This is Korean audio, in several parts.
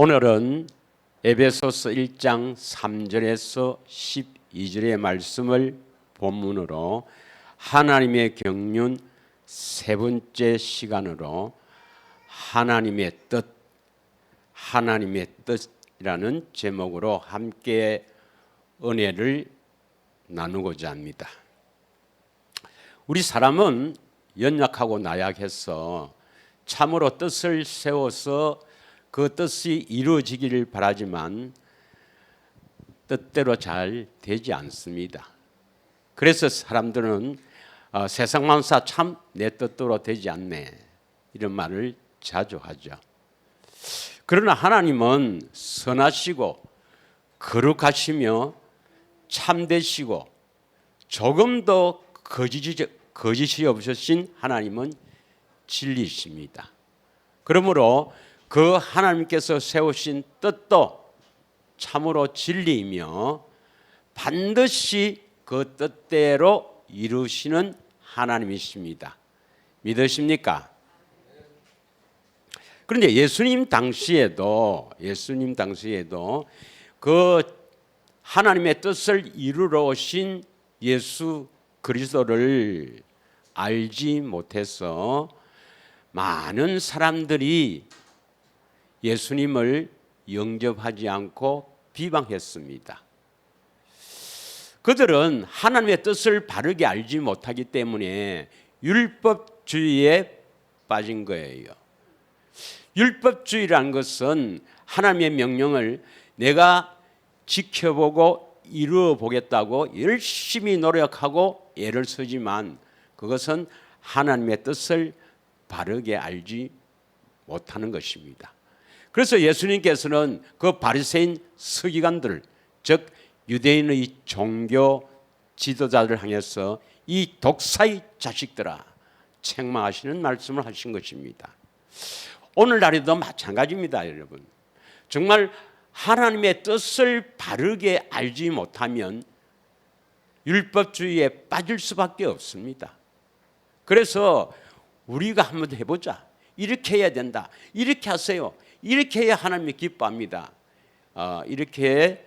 오늘은 에베소서 1장 3절에서 12절의 말씀을 본문으로 하나님의 경륜 세 번째 시간으로 하나님의 뜻이라는 제목으로 함께 은혜를 나누고자 합니다. 우리 사람은 연약하고 나약해서 참으로 뜻을 세워서 그 뜻이 이루어지기를 바라지만 뜻대로 잘 되지 않습니다. 그래서 사람들은 세상 만사 참 내 뜻대로 되지 않네 이런 말을 자주 하죠. 그러나 하나님은 선하시고 거룩하시며 참되시고 조금도 거짓이 없으신 하나님은 진리이십니다. 그러므로 그 하나님께서 세우신 뜻도 참으로 진리이며 반드시 그 뜻대로 이루시는 하나님이십니다. 믿으십니까? 그런데 예수님 당시에도 그 하나님의 뜻을 이루러 오신 예수 그리스도를 알지 못해서 많은 사람들이 예수님을 영접하지 않고 비방했습니다. 그들은 하나님의 뜻을 바르게 알지 못하기 때문에 율법주의에 빠진 거예요. 율법주의라는 것은 하나님의 명령을 내가 지켜보고 이루어 보겠다고 열심히 노력하고 애를 쓰지만 그것은 하나님의 뜻을 바르게 알지 못하는 것입니다. 그래서 예수님께서는 그 바리새인 서기관들, 즉 유대인의 종교 지도자들 향해서 이 독사의 자식들아 책망하시는 말씀을 하신 것입니다. 오늘날에도 마찬가지입니다, 여러분. 정말 하나님의 뜻을 바르게 알지 못하면 율법주의에 빠질 수밖에 없습니다. 그래서 우리가 한번 해보자. 이렇게 해야 된다. 이렇게 하세요. 이렇게 해야 하나님이 기뻐합니다. 이렇게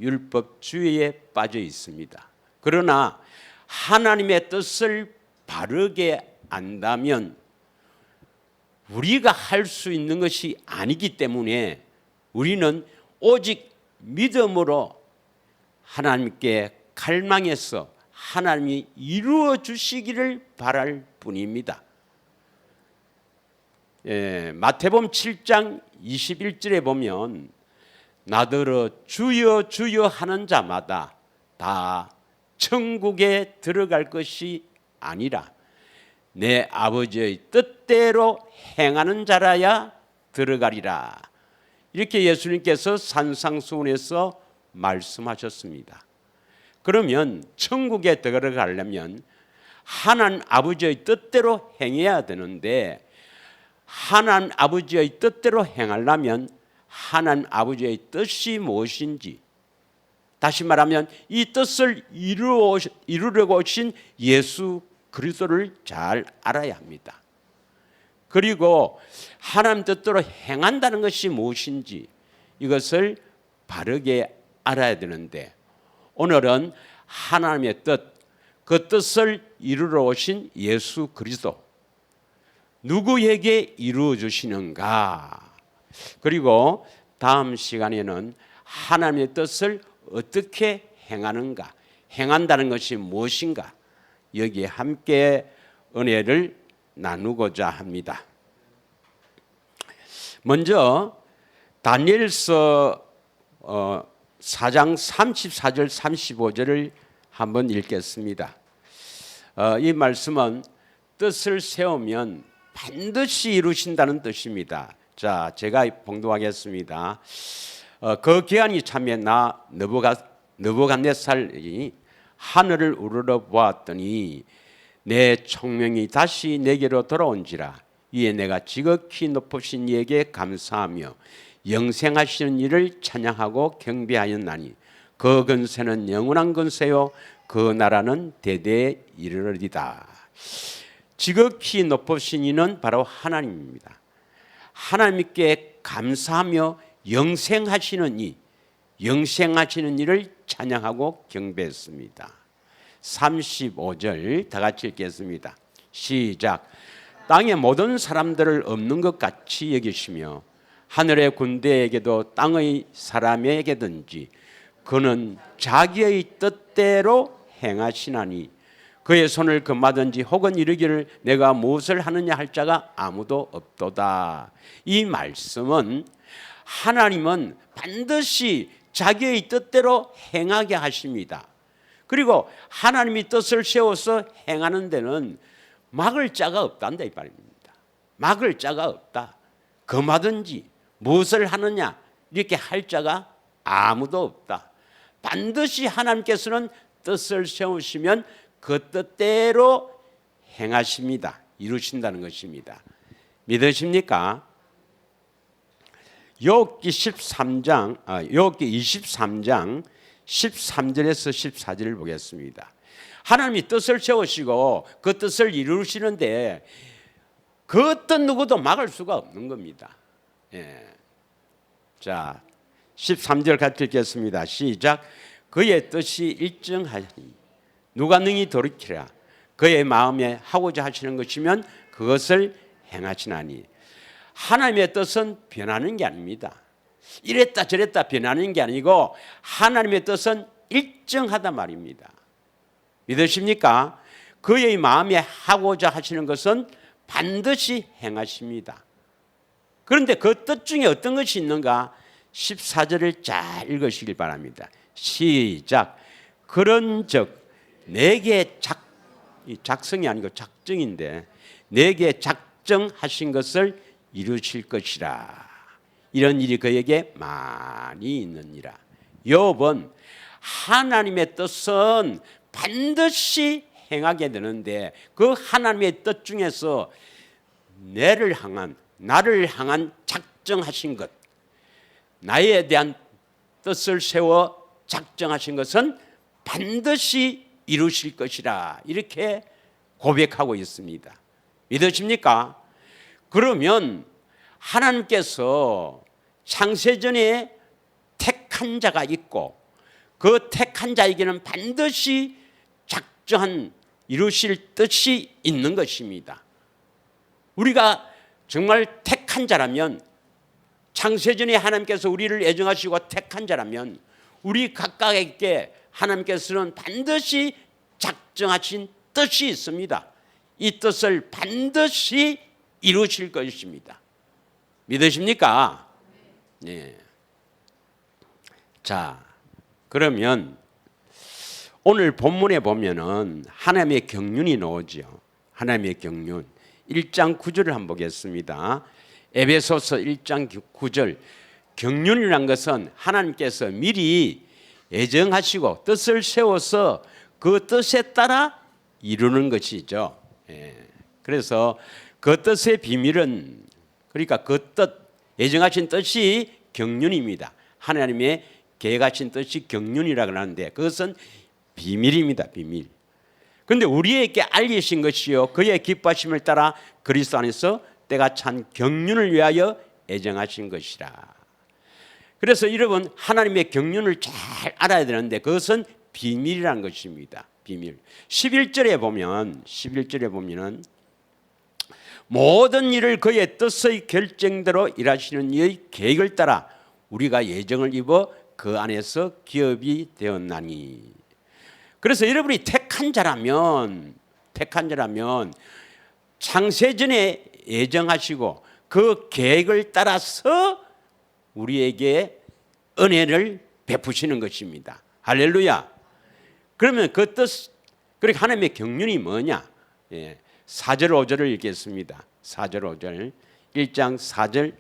율법주의에 빠져 있습니다. 그러나 하나님의 뜻을 바르게 안다면 우리가 할 수 있는 것이 아니기 때문에 우리는 오직 믿음으로 하나님께 갈망해서 하나님이 이루어 주시기를 바랄 뿐입니다. 마태복음 7장 21절에 보면 나더러 주여 주여 하는 자마다 다 천국에 들어갈 것이 아니라 내 아버지의 뜻대로 행하는 자라야 들어가리라. 이렇게 예수님께서 산상수훈에서 말씀하셨습니다. 그러면 천국에 들어가려면 하나님 아버지의 뜻대로 행해야 되는데 하나님 아버지의 뜻대로 행하려면 하나님 아버지의 뜻이 무엇인지, 다시 말하면 이 뜻을 이루려고 오신 예수 그리스도를 잘 알아야 합니다. 그리고 하나님 뜻대로 행한다는 것이 무엇인지 이것을 바르게 알아야 되는데 오늘은 하나님의 뜻, 그 뜻을 이루러 오신 예수 그리스도 누구에게 이루어 주시는가? 그리고 다음 시간에는 하나님의 뜻을 어떻게 행하는가? 행한다는 것이 무엇인가? 여기에 함께 은혜를 나누고자 합니다. 먼저 다니엘서 4장 34절 35절을 한번 읽겠습니다. 이 말씀은 뜻을 세우면 반드시 이루신다는 뜻입니다. 자, 제가 봉독하겠습니다. 그 기한이 차면 나 느부갓네살이 하늘을 우러러 보았더니 내 총명이 다시 내게로 돌아온지라. 이에 내가 지극히 높으신 이에게 감사하며 영생하시는 이를 찬양하고 경배하였나니 그 근세는 영원한 근세요 그 나라는 대대에 이르리다. 지극히 높으신 이는 바로 하나님입니다. 하나님께 감사하며 영생하시는 이를 찬양하고 경배했습니다. 35절 다 같이 읽겠습니다. 시작. 땅의 모든 사람들을 없는 것 같이 여기시며 하늘의 군대에게도 땅의 사람에게든지 그는 자기의 뜻대로 행하시나니 그의 손을 금하든지 혹은 이르기를 내가 무엇을 하느냐 할 자가 아무도 없도다. 이 말씀은 하나님은 반드시 자기의 뜻대로 행하게 하십니다. 그리고 하나님이 뜻을 세워서 행하는 데는 막을 자가 없단다 이 말입니다. 막을 자가 없다. 금하든지 무엇을 하느냐 이렇게 할 자가 아무도 없다. 반드시 하나님께서는 뜻을 세우시면 그 뜻대로 행하십니다. 이루신다는 것입니다. 믿으십니까? 욥기 23장 13절에서 14절을 보겠습니다. 하나님이 뜻을 세우시고 그 뜻을 이루시는데 그 어떤 누구도 막을 수가 없는 겁니다. 예. 자, 13절 같이 읽겠습니다. 시작. 그의 뜻이 일정하니 누가 능히 돌이키랴. 그의 마음에 하고자 하시는 것이면 그것을 행하시나니. 하나님의 뜻은 변하는 게 아닙니다. 이랬다 저랬다 변하는 게 아니고 하나님의 뜻은 일정하단 말입니다. 믿으십니까? 그의 마음에 하고자 하시는 것은 반드시 행하십니다. 그런데 그 뜻 중에 어떤 것이 있는가? 14절을 잘 읽으시길 바랍니다. 시작. 그런즉 내게 작성이 아니고 작정인데 내게 작정하신 것을 이루실 것이라. 이런 일이 그에게 많이 있느니라. 욥은 하나님의 뜻은 반드시 행하게 되는데 그 하나님의 뜻 중에서 나를 향한 작정하신 것, 나에 대한 뜻을 세워 작정하신 것은 반드시 이루실 것이라 이렇게 고백하고 있습니다. 믿으십니까? 그러면 하나님께서 창세전에 택한 자가 있고 그 택한 자에게는 반드시 작정한 이루실 뜻이 있는 것입니다. 우리가 정말 택한 자라면 창세전에 하나님께서 우리를 애정하시고 택한 자라면 우리 각각에게 하나님께서는 반드시 작정하신 뜻이 있습니다. 이 뜻을 반드시 이루실 것입니다. 믿으십니까? 네. 자, 그러면 오늘 본문에 보면은 하나님의 경륜이 나오죠. 하나님의 경륜. 1장 9절을 한번 보겠습니다. 에베소서 1장 9절. 경륜이란 것은 하나님께서 미리 예정하시고 뜻을 세워서 그 뜻에 따라 이루는 것이죠. 그래서 그 뜻의 비밀은 그러니까 그 뜻, 예정하신 뜻이 경륜입니다. 하나님의 계획하신 뜻이 경륜이라고 하는데 그것은 비밀입니다. 비밀. 그런데 우리에게 알리신 것이요 그의 기뻐하심을 따라 그리스도 안에서 때가 찬 경륜을 위하여 예정하신 것이라. 그래서 여러분 하나님의 경륜을 잘 알아야 되는데 그것은 비밀이라는 것입니다. 비밀. 11절에 보면은 모든 일을 그의 뜻의 결정대로 일하시는 이의 계획을 따라 우리가 예정을 입어 그 안에서 기업이 되었나니. 그래서 여러분이 택한 자라면 창세전에 예정하시고 그 계획을 따라서 우리에게 은혜를 베푸시는 것입니다. 할렐루야. 그러면 그 뜻, 그러니까 하나님의 경륜이 뭐냐? 4절 5절을 읽겠습니다. 4절 5절. 1장 4절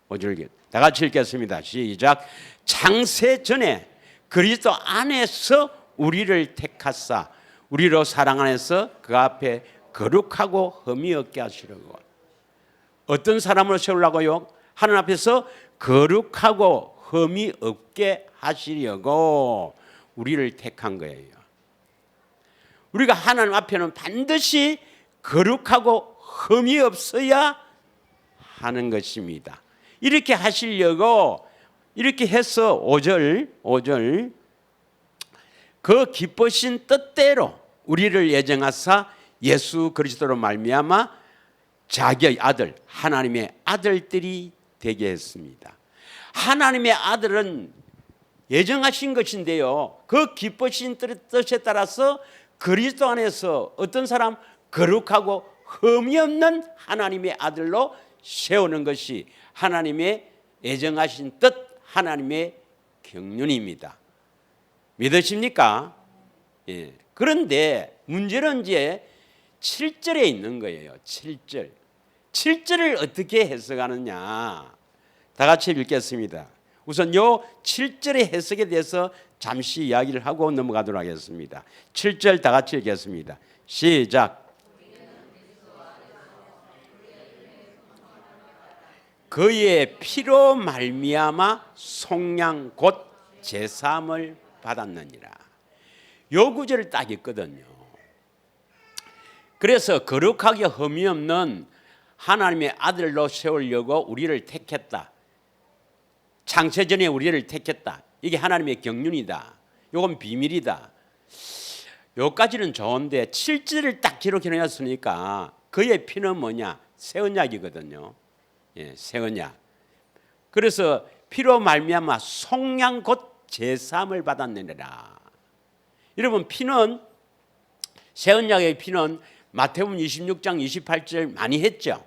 5절 다 같이 읽겠습니다. 시작. 창세 전에 그리스도 안에서 우리를 택하사 우리로 사랑 안에서 그 앞에 거룩하고 흠이 없게 하시려고. 어떤 사람으로 세우려고요? 하나님 앞에서 거룩하고 흠이 없게 하시려고 우리를 택한 거예요. 우리가 하나님 앞에는 반드시 거룩하고 흠이 없어야 하는 것입니다. 이렇게 하시려고 이렇게 해서 5절 그 기쁘신 뜻대로 우리를 예정하사 예수 그리스도로 말미암아 자기의 아들 하나님의 아들들이 되게 했습니다. 하나님의 아들은 예정하신 것인데요, 그 기쁘신 뜻에 따라서 그리스도 안에서 어떤 사람 거룩하고 흠이 없는 하나님의 아들로 세우는 것이 하나님의 예정하신 뜻, 하나님의 경륜입니다. 믿으십니까? 예. 그런데 문제는 이제 7절에 있는 거예요. 7절을 어떻게 해석하느냐, 다 같이 읽겠습니다. 우선 요 7절의 해석에 대해서 잠시 이야기를 하고 넘어가도록 하겠습니다. 7절 다 같이 읽겠습니다. 시작. 그의 피로 말미암아 속량 곧 제사함을 받았느니라. 요 구절을 딱 있거든요. 그래서 거룩하게 흠이 없는 하나님의 아들로 세우려고 우리를 택했다. 창세전에 우리를 택했다. 이게 하나님의 경륜이다. 이건 비밀이다. 여기까지는 좋은데 7절을 딱 기록해 놨으니까 그의 피는 뭐냐? 새 언약이거든요. 예, 새 언약. 그래서 피로 말미암아 속량 곧 제사함을 받았느니라. 여러분, 피는, 새 언약의 피는 마태복음 26장 28절 많이 했죠.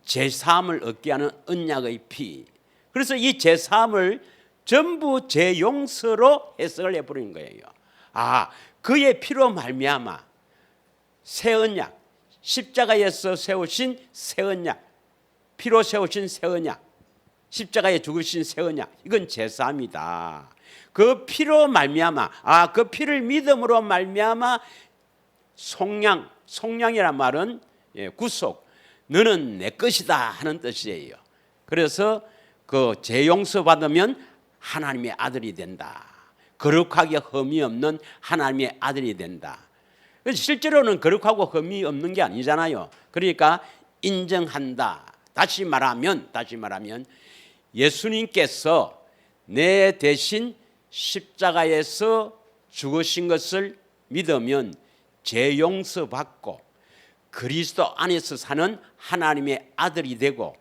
제사함을 얻게 하는 언약의 피. 그래서 이 제사함을 전부 제용서로 해석을 해버린 거예요. 아, 그의 피로 말미암아 새 언약, 십자가에서 세우신 새 언약, 피로 세우신 새 언약, 십자가에 죽으신 새 언약, 이건 제사함이다. 그 피로 말미암아, 그 피를 믿음으로 말미암아 속량이란 말은 구속, 너는 내 것이다 하는 뜻이에요. 그래서 그 재용서 받으면 하나님의 아들이 된다. 거룩하게 흠이 없는 하나님의 아들이 된다. 실제로는 거룩하고 흠이 없는 게 아니잖아요. 그러니까 인정한다. 다시 말하면 예수님께서 내 대신 십자가에서 죽으신 것을 믿으면 죄 용서받고 그리스도 안에서 사는 하나님의 아들이 되고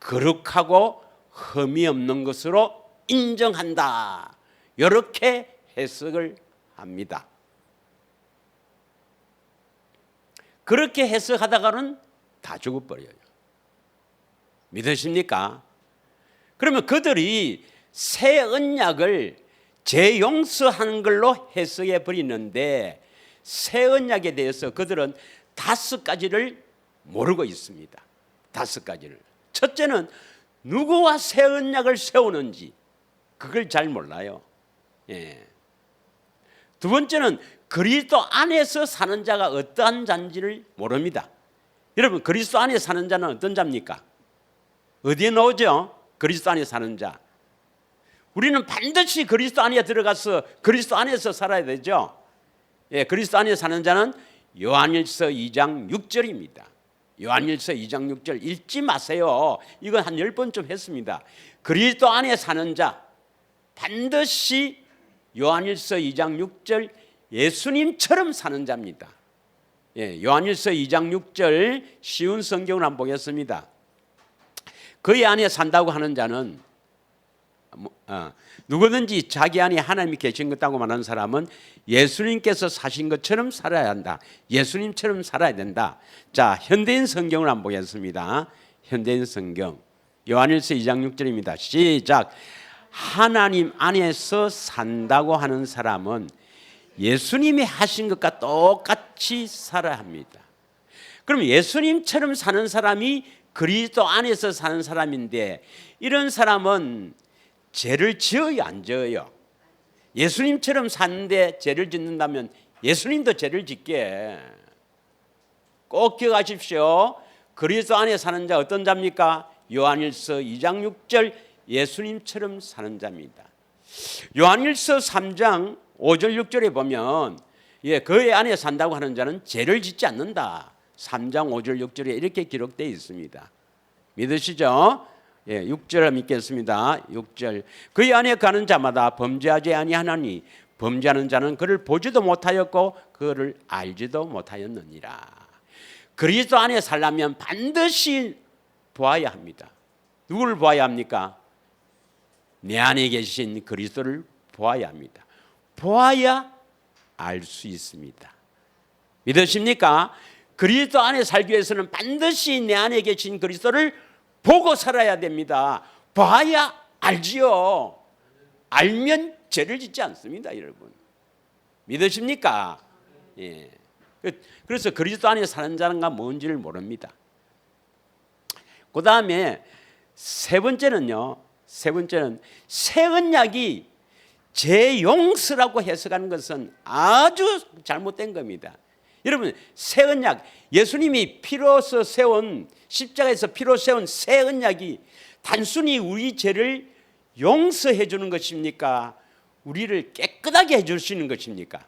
거룩하고 흠이 없는 것으로 인정한다. 이렇게 해석을 합니다. 그렇게 해석하다가는 다 죽어버려요. 믿으십니까? 그러면 그들이 새 언약을 재용서하는 걸로 해석해 버리는데 새 언약에 대해서 그들은 5가지를 모르고 있습니다. 5가지를. 첫째는 누구와 새 언약을 세우는지 그걸 잘 몰라요. 예. 두 번째는 그리스도 안에서 사는 자가 어떠한 자인지를 모릅니다. 여러분, 그리스도 안에 사는 자는 어떤 자입니까? 어디에 나오죠? 그리스도 안에 사는 자. 우리는 반드시 그리스도 안에 들어가서 그리스도 안에서 살아야 되죠. 예, 그리스도 안에 사는 자는 요한일서 2장 6절입니다. 요한일서 2장 6절 읽지 마세요. 이건 한 10번쯤 했습니다. 그리스도 안에 사는 자, 반드시 요한일서 2장 6절 예수님처럼 사는 자입니다. 예, 요한일서 2장 6절 쉬운 성경을 한번 보겠습니다. 그의 안에 산다고 하는 자는 누구든지 자기 안에 하나님이 계신 것다고 말하는 사람은 예수님께서 사신 것처럼 살아야 한다. 예수님처럼 살아야 된다. 자, 현대인 성경을 한번 보겠습니다. 현대인 성경 요한일서 2장 6절입니다. 시작. 하나님 안에서 산다고 하는 사람은 예수님이 하신 것과 똑같이 살아야 합니다. 그럼 예수님처럼 사는 사람이 그리스도 안에서 사는 사람인데 이런 사람은 죄를 지어요, 안 지어요? 예수님처럼 사는데 죄를 짓는다면 예수님도 죄를 짓게. 꼭 기억하십시오. 그리스도 안에 사는 자 어떤 자입니까? 요한일서 2장 6절 예수님처럼 사는 자입니다. 요한일서 3장 5절 6절에 보면 그의 안에 산다고 하는 자는 죄를 짓지 않는다. 3장 5절 6절에 이렇게 기록되어 있습니다. 믿으시죠? 예, 6절 믿겠습니다. 6절. 그의 안에 가는 자마다 범죄하지 아니하나니 범죄하는 자는 그를 보지도 못하였고 그를 알지도 못하였느니라. 그리스도 안에 살려면 반드시 보아야 합니다. 누구를 보아야 합니까? 내 안에 계신 그리스도를 보아야 합니다. 보아야 알 수 있습니다. 믿으십니까? 그리스도 안에 살기 위해서는 반드시 내 안에 계신 그리스도를 보고 살아야 됩니다. 봐야 알지요. 알면 죄를 짓지 않습니다, 여러분. 믿으십니까? 예. 그래서 그리스도 안에 사는 자는가 뭔지를 모릅니다. 그 다음에 세 번째는요. 세 번째는 새 언약이 재용서라고 해석하는 것은 아주 잘못된 겁니다. 여러분, 새 언약, 예수님이 피로서 세운, 십자가에서 피로 세운 새 언약이 단순히 우리 죄를 용서해 주는 것입니까? 우리를 깨끗하게 해 주시는 것입니까?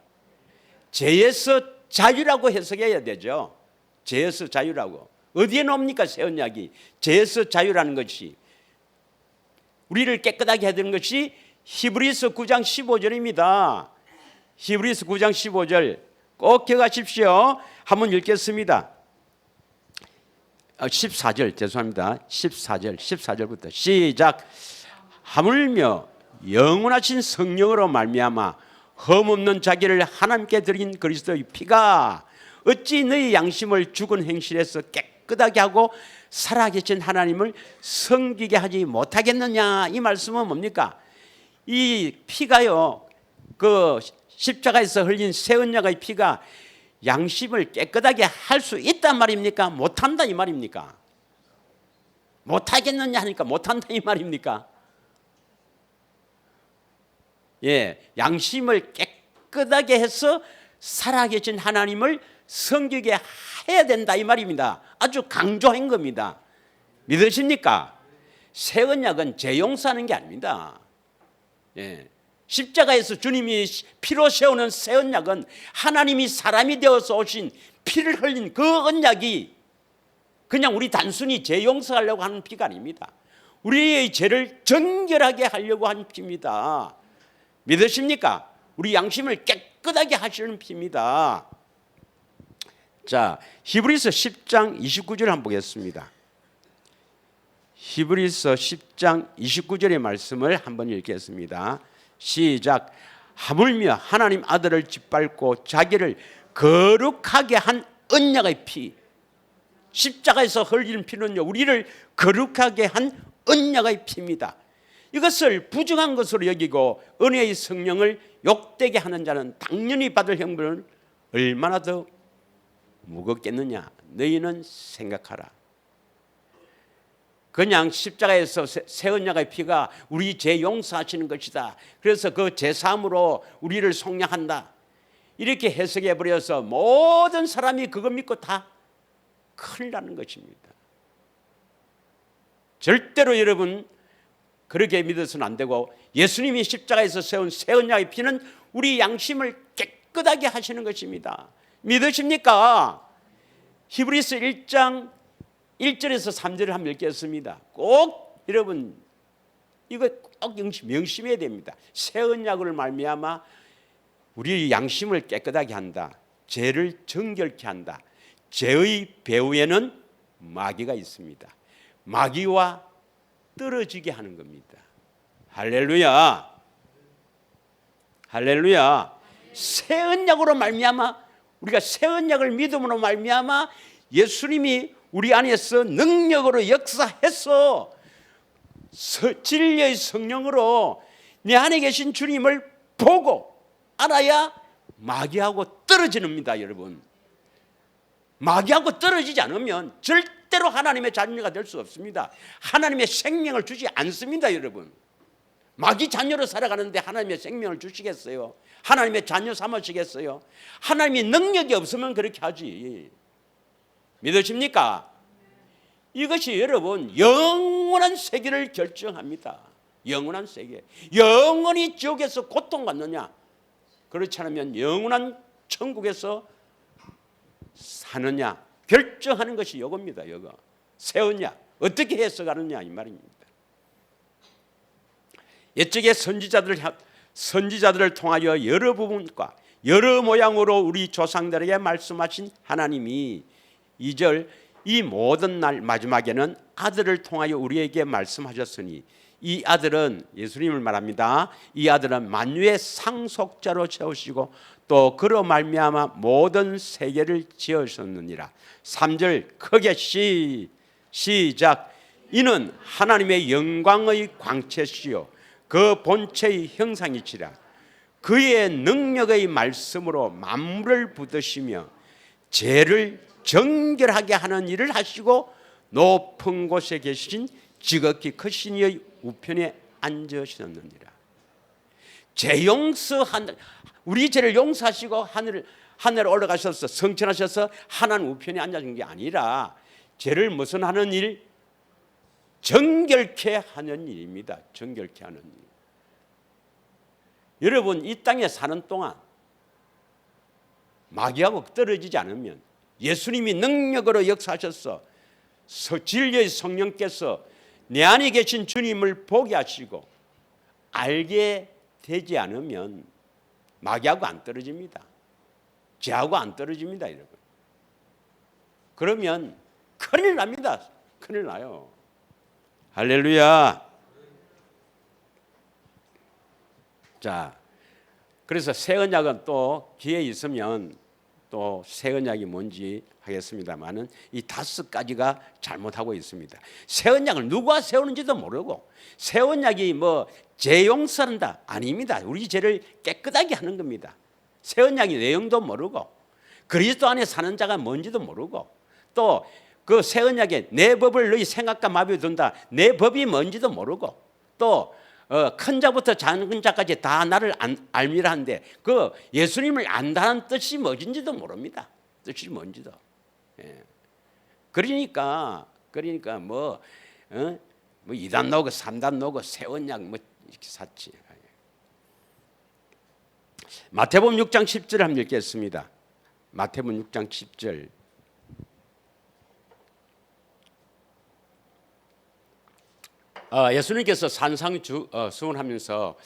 죄에서 자유라고 해석해야 되죠. 죄에서 자유라고. 어디에 나옵니까? 새 언약이. 죄에서 자유라는 것이. 우리를 깨끗하게 해주는 것이 히브리서 9장 15절입니다. 히브리서 9장 15절 꼭 기억하십시오. 한번 읽겠습니다. 14절 죄송합니다. 14절부터 시작. 하물며 영원하신 성령으로 말미암아 흠없는 자기를 하나님께 드린 그리스도의 피가 어찌 너희 양심을 죽은 행실에서 깨끗하게 하고 살아계신 하나님을 섬기게 하지 못하겠느냐. 이 말씀은 뭡니까? 이 피가요, 그 십자가에서 흘린 새 언약의 피가 양심을 깨끗하게 할 수 있단 말입니까? 못한다 이 말입니까? 못하겠느냐 하니까 못한다 이 말입니까? 예, 양심을 깨끗하게 해서 살아계신 하나님을 섬기게 해야 된다 이 말입니다. 아주 강조한 겁니다. 믿으십니까? 새 언약은 재용서하는 게 아닙니다. 예. 십자가에서 주님이 피로 세우는 새 언약은 하나님이 사람이 되어서 오신 피를 흘린 그 언약이 그냥 우리 단순히 죄 용서하려고 하는 피가 아닙니다. 우리의 죄를 정결하게 하려고 하는 피입니다. 믿으십니까? 우리 양심을 깨끗하게 하시는 피입니다. 자, 히브리서 10장 29절 한번 보겠습니다. 히브리서 10장 29절의 말씀을 한번 읽겠습니다. 시작. 하물며 하나님 아들을 짓밟고 자기를 거룩하게 한 언약의 피, 십자가에서 흘리는 피는요, 우리를 거룩하게 한 언약의 피입니다. 이것을 부정한 것으로 여기고 은혜의 성령을 욕되게 하는 자는 당연히 받을 형벌을 얼마나 더 무겁겠느냐. 너희는 생각하라. 그냥 십자가에서 새 언약의 피가 우리 죄 용서하시는 것이다. 그래서 그 제사함으로 우리를 속량한다. 이렇게 해석해 버려서 모든 사람이 그거 믿고 다 큰일 나는 것입니다. 절대로 여러분 그렇게 믿어서는 안 되고, 예수님이 십자가에서 세운 새 언약의 피는 우리 양심을 깨끗하게 하시는 것입니다. 믿으십니까? 히브리서 1장 1절에서 3절을 한번 읽겠습니다. 꼭 여러분 이거 꼭 명심해야 됩니다. 새 언약을 말미암아 우리 양심을 깨끗하게 한다. 죄를 정결케 한다. 죄의 배후에는 마귀가 있습니다. 마귀와 떨어지게 하는 겁니다. 할렐루야. 할렐루야. 새 언약으로 말미암아, 우리가 새 언약을 믿음으로 말미암아 예수님이 우리 안에서 능력으로 역사해서 진리의 성령으로 내 안에 계신 주님을 보고 알아야 마귀하고 떨어집니다, 여러분. 마귀하고 떨어지지 않으면 절대로 하나님의 자녀가 될 수 없습니다. 하나님의 생명을 주지 않습니다, 여러분. 마귀 자녀로 살아가는데 하나님의 생명을 주시겠어요? 하나님의 자녀 삼으시겠어요? 하나님의 능력이 없으면 그렇게 하지. 믿으십니까? 이것이 여러분 영원한 세계를 결정합니다. 영원한 세계. 영원히 지옥에서 고통받느냐, 그렇지 않으면 영원한 천국에서 사느냐 결정하는 것이 이겁니다. 이거 새 언약. 어떻게 해석하느냐 이 말입니다. 옛적의 선지자들을 통하여 여러 부분과 여러 모양으로 우리 조상들에게 말씀하신 하나님이 2절 이 모든 날 마지막에는 아들을 통하여 우리에게 말씀하셨으니 이 아들은 예수님을 말합니다. 이 아들은 만유의 상속자로 세우시고 또 그로 말미암아 모든 세계를 지으셨느니라. 3절 크게 시작 이는 하나님의 영광의 광채시요 그 본체의 형상이시라. 그의 능력의 말씀으로 만물을 붙드시며 죄를 정결하게 하는 일을 하시고 높은 곳에 계신 지극히 크신 이의 우편에 앉으셨느니라. 죄 용서한 우리 죄를 용서하시고 하늘 올라가셔서 성천하셔서 하나님 우편에 앉으신 게 아니라 죄를 무슨 하는 일? 정결케 하는 일입니다. 정결케 하는 일. 여러분 이 땅에 사는 동안 마귀하고 떨어지지 않으면 예수님이 능력으로 역사하셔서 진리의 성령께서 내 안에 계신 주님을 보게 하시고 알게 되지 않으면 마귀하고 안 떨어집니다. 죄하고 안 떨어집니다, 여러분. 그러면 큰일 납니다. 큰일 나요. 할렐루야. 자, 그래서 새 언약은 또 기회 있으면 또 새 언약이 뭔지 하겠습니다만은 이 5가지가 잘못하고 있습니다. 새 언약을 누가 세우는지도 모르고 새 언약이 뭐 죄 용서한다 아닙니다. 우리 죄를 깨끗하게 하는 겁니다. 새 언약의 내용도 모르고 그리스도 안에 사는 자가 뭔지도 모르고 또 그 새 언약에 내 법을 너희 생각과 마음에 둔다. 내 법이 뭔지도 모르고 또 큰 자부터 작은 자까지 다 나를 알미라 하는데 그 예수님을 안다는 뜻이 뭔지도 모릅니다. 뜻이 뭔지도. 예. 그러니까 뭐 2단 노고 3단 노고 새 언약 뭐 이렇게 샀지. 마태복음 6장 10절 한번 읽겠습니다. 마태복음 6장 10절. 예수님께서 산상수훈하면서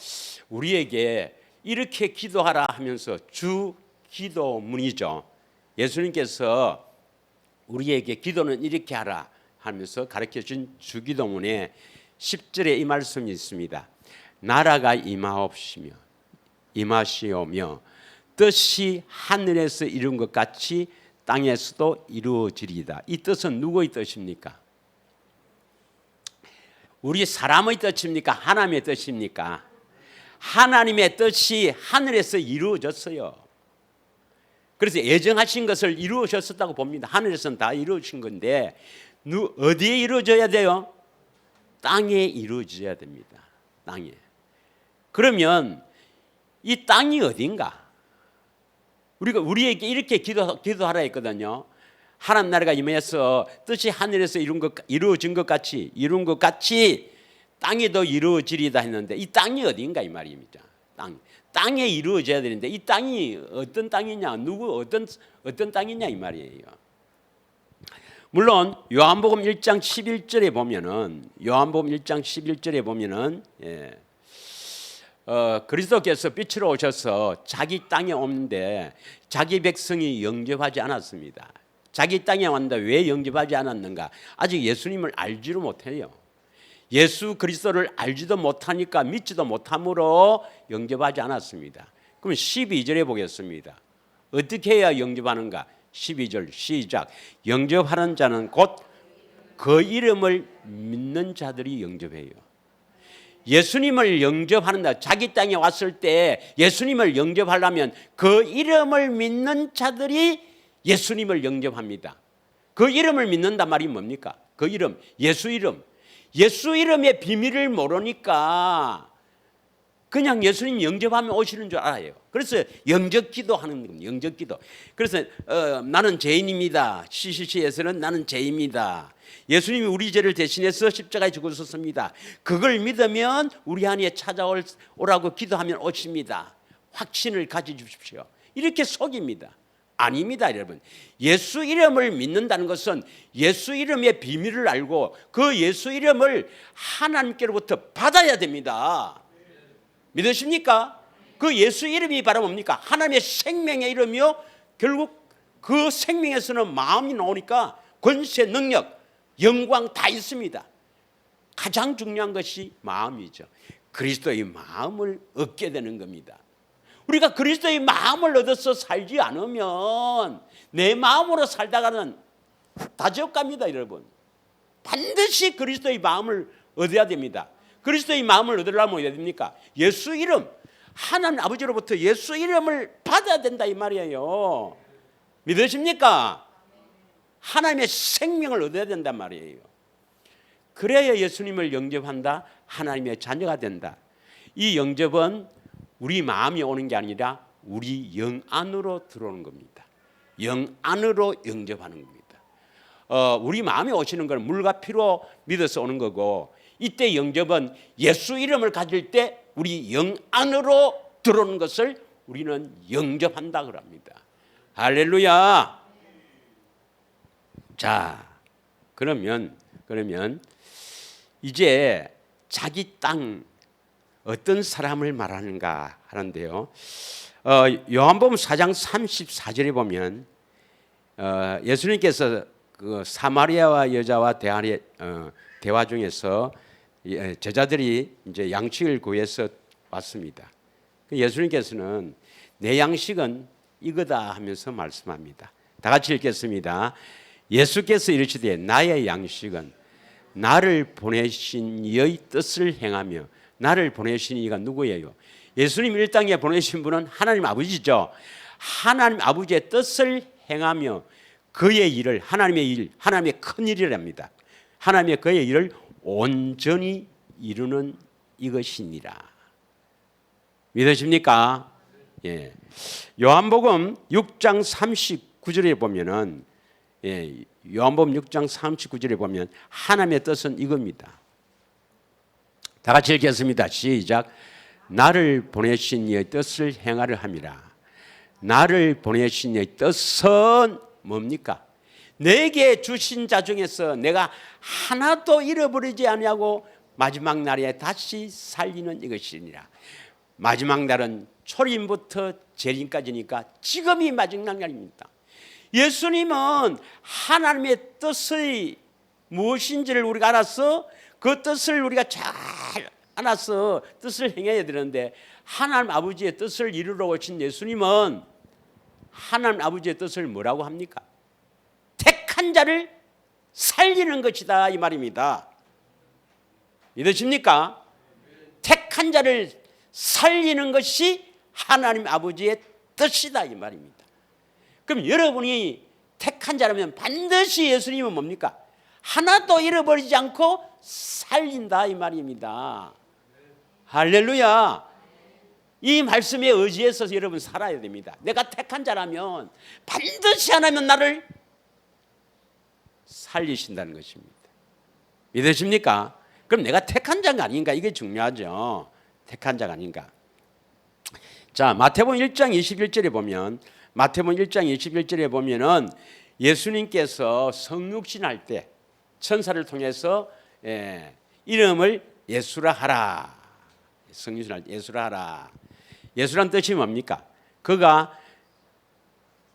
우리에게 이렇게 기도하라 하면서 주 기도문이죠. 예수님께서 우리에게 기도는 이렇게 하라 하면서 가르쳐준 주 기도문에 10절에 이 말씀이 있습니다. 나라가 임하시오며 뜻이 하늘에서 이룬 것 같이 땅에서도 이루어지리이다. 이 뜻은 누구의 뜻입니까? 우리 사람의 뜻입니까? 하나님의 뜻입니까? 하나님의 뜻이 하늘에서 이루어졌어요. 그래서 예정하신 것을 이루어졌다고 봅니다. 하늘에서는 다 이루어진 건데 어디에 이루어져야 돼요? 땅에 이루어져야 됩니다. 땅에. 그러면 이 땅이 어딘가? 우리에게 이렇게 기도하라 했거든요. 하나님 나라가 임해서 뜻이 하늘에서 이루어진 것 같이 이룬 것 같이 땅에도 이루어지리다 했는데 이 땅이 어딘가 이 말입니다. 땅에 이루어져야 되는데 이 땅이 어떤 땅이냐, 어떤 땅이냐 이 말이에요. 물론 요한복음 1장 11절에 보면은 그리스도께서 빛으로 오셔서 자기 땅에 오는데 자기 백성이 영접하지 않았습니다. 자기 땅에 왔는데 왜 영접하지 않았는가? 아직 예수님을 알지를 못해요. 예수 그리스도를 알지도 못하니까 믿지도 못함으로 영접하지 않았습니다. 그럼 12절에 보겠습니다. 어떻게 해야 영접하는가? 12절 시작. 영접하는 자는 곧 그 이름을 믿는 자들이 영접해요. 예수님을 영접하는다. 자기 땅에 왔을 때 예수님을 영접하려면 그 이름을 믿는 자들이 예수님을 영접합니다. 그 이름을 믿는단 말이 뭡니까? 그 이름, 예수 이름. 예수 이름의 비밀을 모르니까 그냥 예수님 영접하면 오시는 줄 알아요. 그래서 영접기도 하는 겁니다. 영접기도. 그래서 나는 죄인입니다. CCC에서는 나는 죄입니다. 예수님이 우리 죄를 대신해서 십자가에 죽으셨습니다. 그걸 믿으면 우리 안에 찾아오라고 기도하면 오십니다. 확신을 가져주십시오. 이렇게 속입니다. 아닙니다, 여러분. 예수 이름을 믿는다는 것은 예수 이름의 비밀을 알고 그 예수 이름을 하나님께로부터 받아야 됩니다. 믿으십니까? 그 예수 이름이 바로 뭡니까? 하나님의 생명의 이름이요. 결국 그 생명에서는 마음이 나오니까 권세, 능력, 영광 다 있습니다. 가장 중요한 것이 마음이죠. 그리스도의 마음을 얻게 되는 겁니다. 우리가 그리스도의 마음을 얻어서 살지 않으면 내 마음으로 살다가는 다 지옥갑니다, 여러분. 반드시 그리스도의 마음을 얻어야 됩니다. 그리스도의 마음을 얻으려면 어떻게 됩니까? 예수 이름, 하나님 아버지로부터 예수 이름을 받아야 된다 이 말이에요. 믿으십니까? 하나님의 생명을 얻어야 된단 말이에요. 그래야 예수님을 영접한다, 하나님의 자녀가 된다. 이 영접은 우리 마음이 오는 게 아니라 우리 영 안으로 들어오는 겁니다. 영 안으로 영접하는 겁니다. 우리 마음에 오시는 건 물과 피로 믿어서 오는 거고, 이때 영접은 예수 이름을 가질 때 우리 영 안으로 들어오는 것을 우리는 영접한다 그럽니다. 할렐루야. 자, 그러면 이제 자기 땅 어떤 사람을 말하는가 하는데요. 요한복음 4장 34절에 보면 예수님께서 그 사마리아와 여자와 대화 중에서 제자들이 이제 양식을 구해서 왔습니다. 예수님께서는 내 양식은 이거다 하면서 말씀합니다. 다 같이 읽겠습니다. 예수께서 이르시되 나의 양식은 나를 보내신 이의 뜻을 행하며, 나를 보내신 이가 누구예요? 예수님 이 땅에 보내신 분은 하나님 아버지죠. 하나님 아버지의 뜻을 행하며 그의 일을, 하나님의 일, 하나님의 큰 일이랍니다. 하나님의 그의 일을 온전히 이루는 이것이니라. 믿으십니까? 예. 요한복음 6장 39절에 보면은, 요한복음 6장 39절에 보면 하나님의 뜻은 이겁니다. 다 같이 읽겠습니다. 시작. 나를 보내신 이의 뜻을 행하려 함이라. 나를 보내신 이의 뜻은 뭡니까? 내게 주신 자 중에서 내가 하나도 잃어버리지 아니하고 마지막 날에 다시 살리는 이것이니라. 마지막 날은 초림부터 재림까지니까 지금이 마지막 날입니다. 예수님은 하나님의 뜻이 무엇인지를 우리가 알아서 그 뜻을 우리가 잘 알아서 뜻을 행해야 되는데, 하나님 아버지의 뜻을 이루러 오신 예수님은 하나님 아버지의 뜻을 뭐라고 합니까? 택한 자를 살리는 것이다 이 말입니다. 믿으십니까? 택한 자를 살리는 것이 하나님 아버지의 뜻이다 이 말입니다. 그럼 여러분이 택한 자라면 반드시 예수님은 뭡니까? 하나도 잃어버리지 않고 살린다 이 말입니다. 할렐루야. 이 말씀에 의지해서 여러분 살아야 됩니다. 내가 택한 자라면 반드시 하나님은 나를 살리신다는 것입니다. 믿으십니까? 그럼 내가 택한 자가 아닌가? 이게 중요하죠. 택한 자가 아닌가? 자, 마태복음 1장 21절에 보면, 마태복음 1장 21절에 보면은 예수님께서 성육신할 때 천사를 통해서 이름을 예수라 하라. 성육신할 때 예수라 하라. 예수란 뜻이 뭡니까? 그가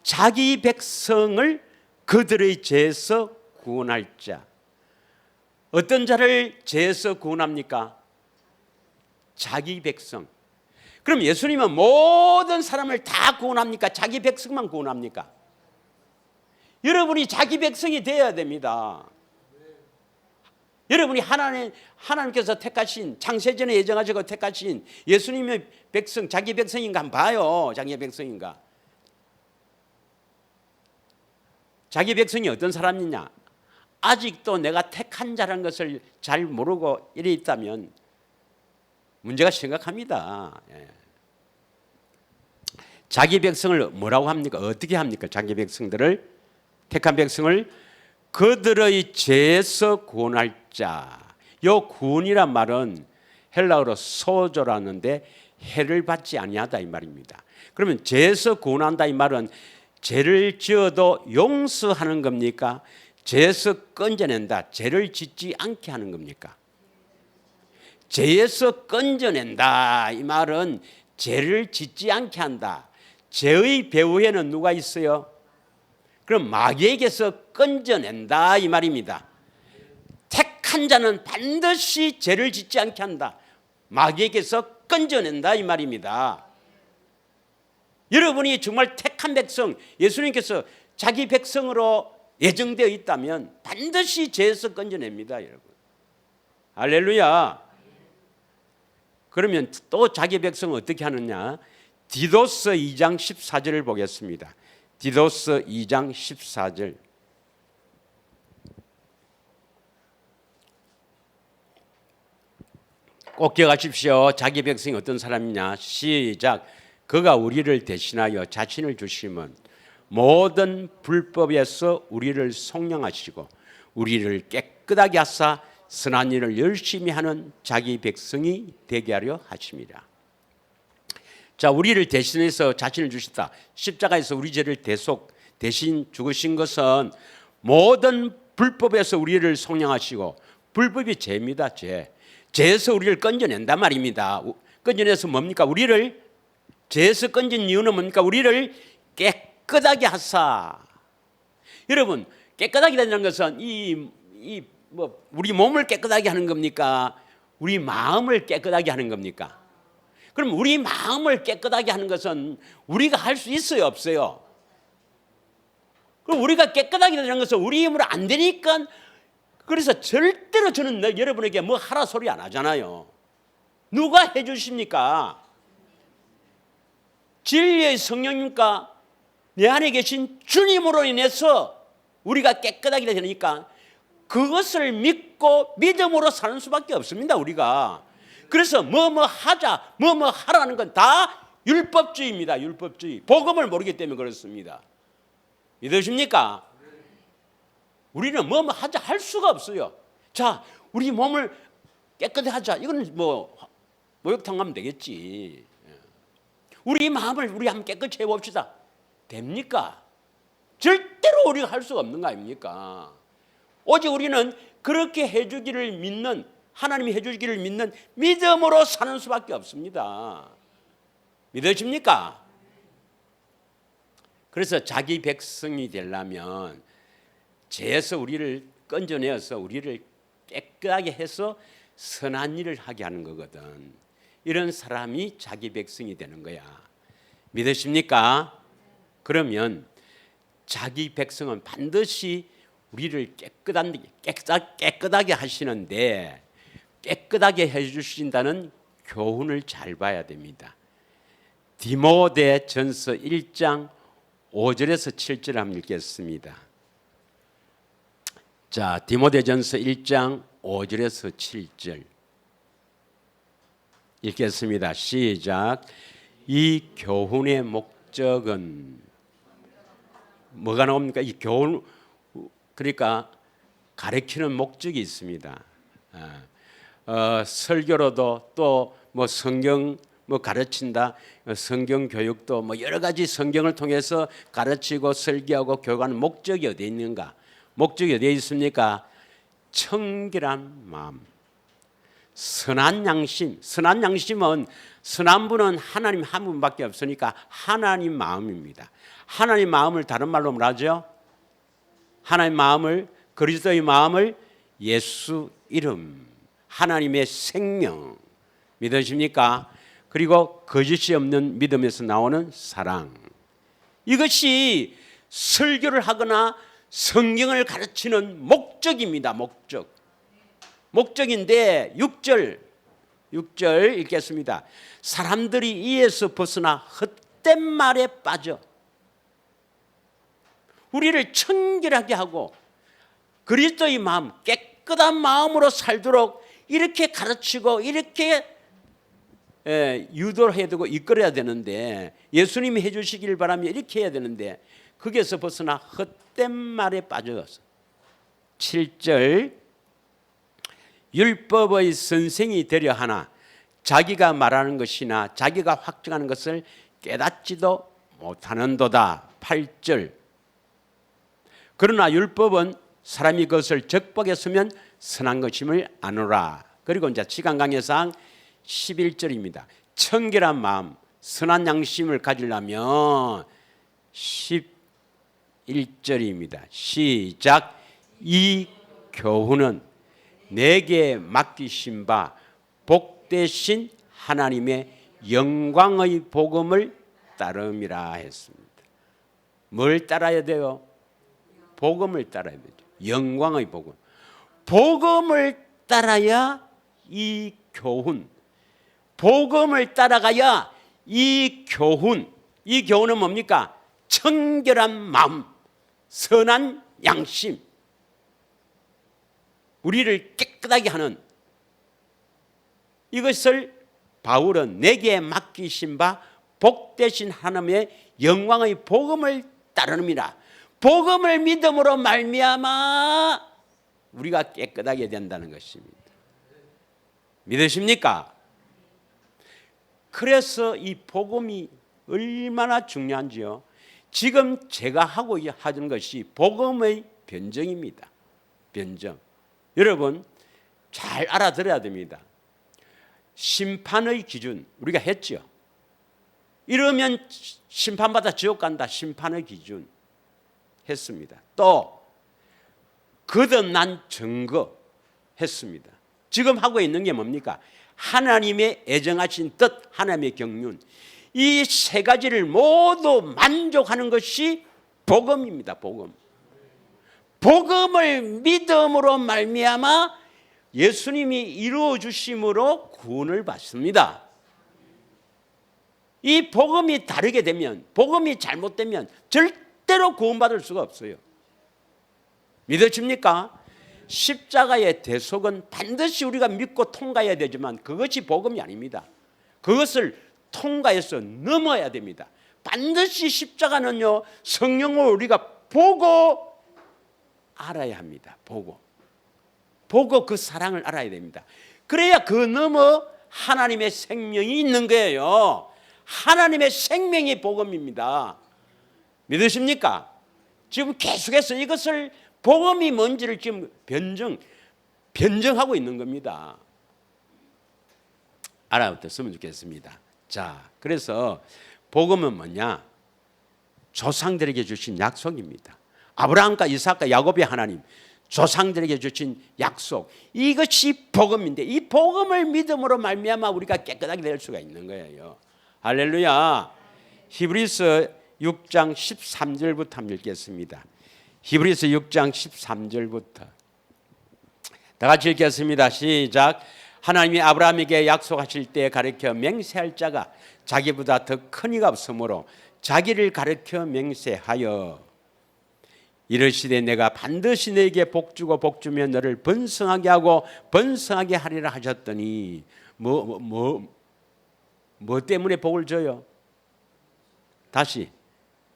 자기 백성을 그들의 죄에서 구원할 자. 어떤 자를 죄에서 구원합니까? 자기 백성. 그럼 예수님은 모든 사람을 다 구원합니까? 자기 백성만 구원합니까? 여러분이 자기 백성이 되어야 됩니다. 여러분이 하나님께서 택하신, 창세전에 예정하시고 택하신 예수님의 백성, 자기 백성인가 한번 봐요. 자기 백성인가? 자기 백성이 어떤 사람이냐? 아직도 내가 택한 자라는 것을 잘 모르고 이래 있다면 문제가 심각합니다. 자기 백성을 뭐라고 합니까? 어떻게 합니까? 자기 백성들을, 택한 백성을 그들의 죄에서 구원할 자. 요 구원이란 말은 헬라어로 소조라는데 해를 받지 아니하다 이 말입니다. 그러면 죄에서 구원한다 이 말은 죄를 지어도 용서하는 겁니까? 죄에서 건져낸다, 죄를 짓지 않게 하는 겁니까? 죄에서 건져낸다, 이 말은 죄를 짓지 않게 한다. 죄의 배후에는 누가 있어요? 그럼 마귀에게서 건져낸다, 이 말입니다. 택한 자는 반드시 죄를 짓지 않게 한다. 마귀에게서 건져낸다, 이 말입니다. 여러분이 정말 택한 백성, 예수님께서 자기 백성으로 예정되어 있다면 반드시 죄에서 건져냅니다, 여러분. 할렐루야. 그러면 또 자기 백성은 어떻게 하느냐? 디도서 2장 14절을 보겠습니다. 디도서 2장 14절. 꼭 기억하십시오. 자기 백성이 어떤 사람이냐? 시작. 그가 우리를 대신하여 자신을 주심은 모든 불법에서 우리를 속량하시고 우리를 깨끗하게 하사 선한 일을 열심히 하는 자기 백성이 되게 하려 하심이라. 자, 우리를 대신해서 자신을 주셨다. 십자가에서 우리 죄를 대신 죽으신 것은 모든 불법에서 우리를 속량하시고, 불법이 죄입니다. 죄에서 우리를 건져낸단 말입니다. 건져내서 뭡니까? 우리를 죄에서 건진 이유는 뭡니까? 우리를 깨끗하게 하사. 여러분, 깨끗하게 된다는 것은 우리 몸을 깨끗하게 하는 겁니까? 우리 마음을 깨끗하게 하는 겁니까? 그럼 우리 마음을 깨끗하게 하는 것은 우리가 할 수 있어요, 없어요? 그럼 우리가 깨끗하게 되는 것은 우리 힘으로 안 되니까, 그래서 절대로 저는 여러분에게 뭐 하라 소리 안 하잖아요. 누가 해주십니까? 진리의 성령님과 내 안에 계신 주님으로 인해서 우리가 깨끗하게 되니까 그것을 믿고 믿음으로 사는 수밖에 없습니다, 우리가. 그래서 뭐뭐 하자, 뭐뭐 하라는 건 다 율법주의입니다. 율법주의. 복음을 모르기 때문에 그렇습니다. 믿으십니까? 우리는 뭐뭐 하자 할 수가 없어요. 자, 우리 몸을 깨끗하게 하자. 이건 뭐 목욕탕 가면 되겠지. 우리 마음을 우리 한번 깨끗이 해봅시다. 됩니까? 절대로 우리가 할 수가 없는 거 아닙니까? 오직 우리는 그렇게 해주기를 믿는, 하나님이 해주기를 믿는 믿음으로 사는 수밖에 없습니다. 믿으십니까? 그래서 자기 백성이 되려면 죄에서 우리를 건져내어서 우리를 깨끗하게 해서 선한 일을 하게 하는 거거든. 이런 사람이 자기 백성이 되는 거야. 믿으십니까? 그러면 자기 백성은 반드시 우리를 깨끗하게 하시는데, 깨끗하게 해주신다는 교훈을 잘 봐야 됩니다. 디모데전서 1장 5절에서 7절 한번 읽겠습니다. 자, 디모데전서 1장 5절에서 7절 읽겠습니다. 시작. 이 교훈의 목적은 뭐가 나옵니까? 이 교훈, 그러니까 가르치는 목적이 있습니다. 설교로도 또 뭐 성경 뭐 가르친다, 성경 교육도 뭐 여러 가지 성경을 통해서 가르치고 설교하고 교육하는 목적이 어디에 있는가? 목적이 어디에 있습니까? 청결한 마음, 선한 양심. 선한 양심은, 선한 분은 하나님 한 분밖에 없으니까 하나님 마음입니다. 하나님 마음을 다른 말로 뭐라죠? 하나님 마음을, 그리스도의 마음을 예수 이름, 하나님의 생명. 믿으십니까? 그리고 거짓이 없는 믿음에서 나오는 사랑. 이것이 설교를 하거나 성경을 가르치는 목적입니다. 목적인데 6절 읽겠습니다. 사람들이 이에서 벗어나 헛된 말에 빠져 우리를 청결하게 하고 그리스도의 마음, 깨끗한 마음으로 살도록 이렇게 가르치고 이렇게 유도를 해야 되고 이끌어야 되는데, 예수님이 해주시길 바라며 이렇게 해야 되는데 거기에서 벗어나 헛된 말에 빠져서 7절 율법의 선생이 되려 하나 자기가 말하는 것이나 자기가 확증하는 것을 깨닫지도 못하는도다. 8절. 그러나 율법은 사람이 그것을 적복했으면 선한 것임을 아노라. 그리고 이제 지강강해상 11절입니다. 청결한 마음, 선한 양심을 가지려면 11절입니다. 시작. 이 교훈은 내게 맡기신 바 복되신 하나님의 영광의 복음을 따름이라 했습니다. 뭘 따라야 돼요? 복음을 따라야 되죠. 영광의 복음. 복음을 따라야 이 교훈. 복음을 따라가야 이 교훈. 이 교훈은 뭡니까? 청결한 마음, 선한 양심. 우리를 깨끗하게 하는 이것을 바울은 내게 맡기신 바 복되신 하나님의 영광의 복음을 따르느니라. 복음을 믿음으로 말미암아 우리가 깨끗하게 된다는 것입니다. 믿으십니까? 그래서 이 복음이 얼마나 중요한지요. 지금 제가 하고 하는 것이 복음의 변정입니다. 변정. 여러분 잘 알아들어야 됩니다. 심판의 기준 우리가 했죠. 이러면 심판받아 지옥 간다. 심판의 기준 했습니다. 또 거듭난 증거 했습니다. 지금 하고 있는 게 뭡니까? 하나님의 애정하신 뜻, 하나님의 경륜. 이 세 가지를 모두 만족하는 것이 복음입니다. 복음. 복음을 믿음으로 말미암아 예수님이 이루어 주심으로 구원을 받습니다. 이 복음이 다르게 되면, 복음이 잘못되면 절대로 구원받을 수가 없어요. 믿으십니까? 십자가의 대속은 반드시 우리가 믿고 통과해야 되지만 그것이 복음이 아닙니다. 그것을 통과해서 넘어야 됩니다. 반드시 십자가는요, 성령을 우리가 보고 알아야 합니다. 보고 그 사랑을 알아야 됩니다. 그래야 그 너머 하나님의 생명이 있는 거예요. 하나님의 생명이 복음입니다. 믿으십니까? 지금 계속해서 이것을 복음이 뭔지를 지금 변정하고 있는 겁니다. 알아봤으면 좋겠습니다. 자, 그래서 복음은 뭐냐? 조상들에게 주신 약속입니다. 아브라함과 이삭과 야곱의 하나님, 조상들에게 주신 약속, 이것이 복음인데 이 복음을 믿음으로 말미암아 우리가 깨끗하게 될 수가 있는 거예요. 할렐루야. 히브리서 6장 13절부터 한번 읽겠습니다. 히브리서 6장 13절부터 다 같이 읽겠습니다. 시작. 하나님이 아브라함에게 약속하실 때 가르쳐 맹세할 자가 자기보다 더 큰 이가 없으므로 자기를 가르쳐 맹세하여 이르시되 내가 반드시 너에게 복주고 복주면 너를 번성하게 하고 번성하게 하리라 하셨더니 뭐 때문에 복을 줘요? 다시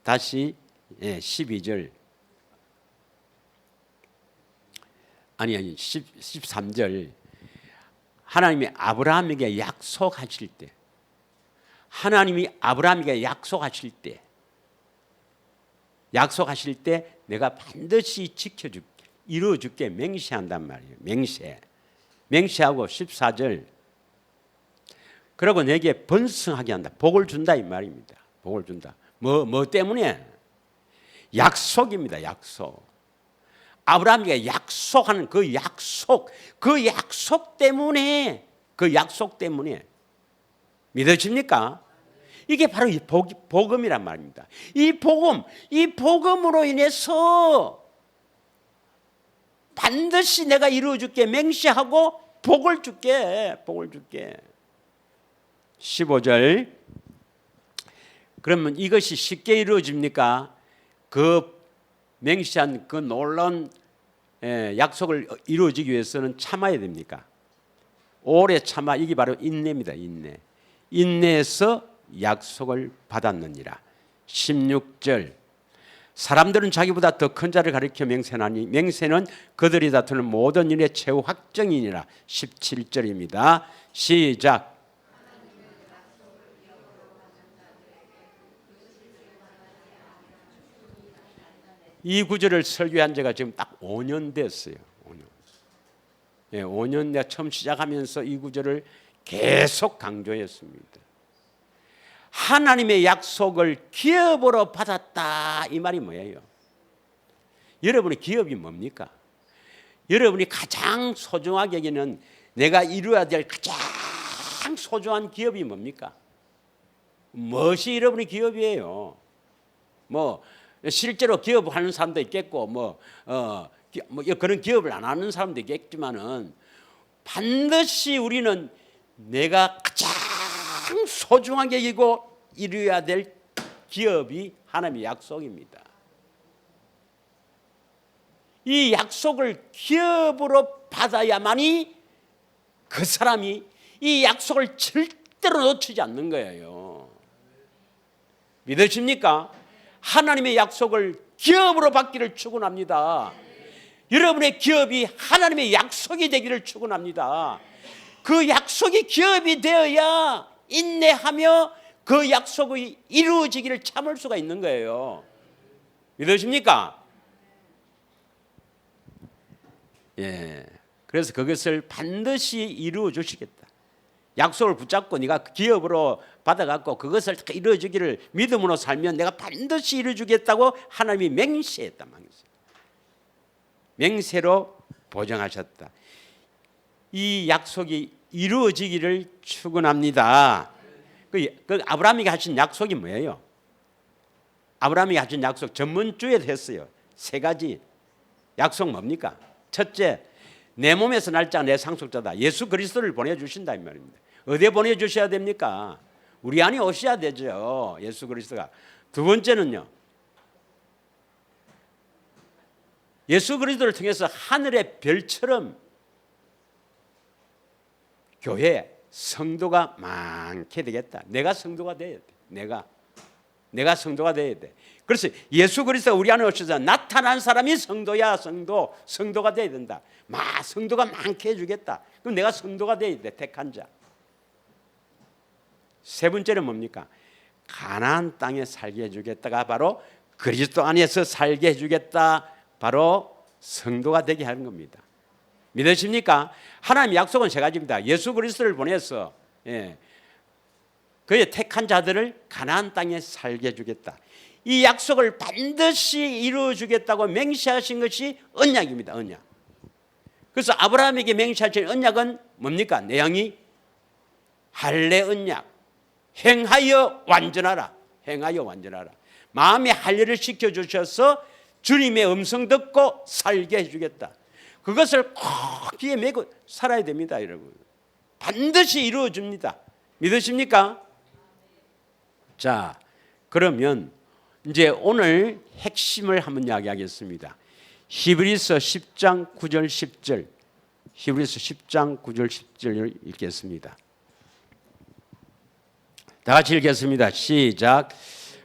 12절 아니 13절 하나님이 아브라함에게 약속하실 때 하나님이 아브라함에게 약속하실 때 내가 반드시 지켜줄게 이루어줄게 맹세한단 말이에요. 맹세하고 14절 그리고 내게 번성하게 한다. 복을 준다 이 말입니다. 복을 준다. 뭐 때문에? 약속입니다. 약속. 아브라함에게 약속하는 그 약속 때문에 믿으십니까? 이게 바로 이 복음이란 말입니다. 이 복음으로 인해서 반드시 내가 이루어줄게 맹세하고 복을 줄게. 15절 그러면 이것이 쉽게 이루어집니까? 그 맹세한 그 놀라운 약속을 이루어지기 위해서는 참아야 됩니까? 오래 참아. 이게 바로 인내입니다. 인내에서 약속을 받았느니라. 16절 사람들은 자기보다 더 큰 자를 가리켜 맹세하니 맹세는 그들이 다투는 모든 일의 최후 확정이니라. 17절입니다. 시작. 이 구절을 설교한 지가 지금 딱 5년 됐어요. 5년. 예, 5년 내가 처음 시작하면서 이 구절을 계속 강조했습니다. 하나님의 약속을 기업으로 받았다, 이 말이 뭐예요? 여러분의 기업이 뭡니까? 여러분이 가장 소중하게 여기는 내가 이루어야 될 가장 소중한 기업이 뭡니까? 무엇이 여러분의 기업이에요? 뭐 실제로 기업하는 사람도 있겠고 뭐 그런 기업을 안 하는 사람도 있겠지만은 반드시 우리는 내가 가장 소중하게 여기고 이루어야 될 기업이 하나님의 약속입니다. 이 약속을 기업으로 받아야만이 그 사람이 이 약속을 절대로 놓치지 않는 거예요. 믿으십니까? 하나님의 약속을 기업으로 받기를 축원합니다. 여러분의 기업이 하나님의 약속이 되기를 축원합니다. 그 약속이 기업이 되어야 인내하며 그 약속이 이루어지기를 참을 수가 있는 거예요. 믿으십니까? 예. 그래서 그것을 반드시 이루어 주시겠다. 약속을 붙잡고 네가 기업으로 받아갖고 그것을 이루어 주기를 믿음으로 살면 내가 반드시 이루어 주겠다고 하나님이 맹세했다. 맹세로 보장하셨다. 이 약속이 이루어지기를 축원합니다. 그 아브라함이 하신 약속이 뭐예요? 아브라함이 하신 약속 전문주에 했어요. 3가지 약속 뭡니까? 첫째, 내 몸에서 날짜 내 상속자다. 예수 그리스도를 보내주신다 이 말입니다. 어디에 보내주셔야 됩니까? 우리 안에 오셔야 되죠. 예수 그리스도가. 두 번째는요, 예수 그리스도를 통해서 하늘의 별처럼 교회 성도가 많게 되겠다. 내가 성도가 돼야 돼. 내가 성도가 돼야 돼. 그래서 예수 그리스도가 우리 안에 오셔서 나타난 사람이 성도야. 성도가 돼야 된다. 성도가 많게 해주겠다. 그럼 내가 성도가 돼야 돼. 택한 자. 세 번째는 뭡니까? 가나안 땅에 살게 해주겠다가 바로 그리스도 안에서 살게 해주겠다. 바로 성도가 되게 하는 겁니다. 믿으십니까? 하나님의 약속은 3가지입니다. 예수 그리스도를 보내서 그의 택한 자들을 가나안 땅에 살게 해주겠다. 이 약속을 반드시 이루어 주겠다고 맹세하신 것이 언약입니다. 언약. 그래서 아브라함에게 맹세하신 언약은 뭡니까? 내용이 할례 언약. 행하여 완전하라. 행하여 완전하라. 마음의 할례를 시켜주셔서 주님의 음성 듣고 살게 해주겠다. 그것을 꼭 귀에 메고 살아야 됩니다. 여러분. 반드시 이루어 줍니다. 믿으십니까? 자, 그러면 이제 오늘 핵심을 한번 이야기하겠습니다. 히브리서 10장 9절 10절. 히브리서 10장 9절 10절을 읽겠습니다. 다 같이 읽겠습니다. 시작.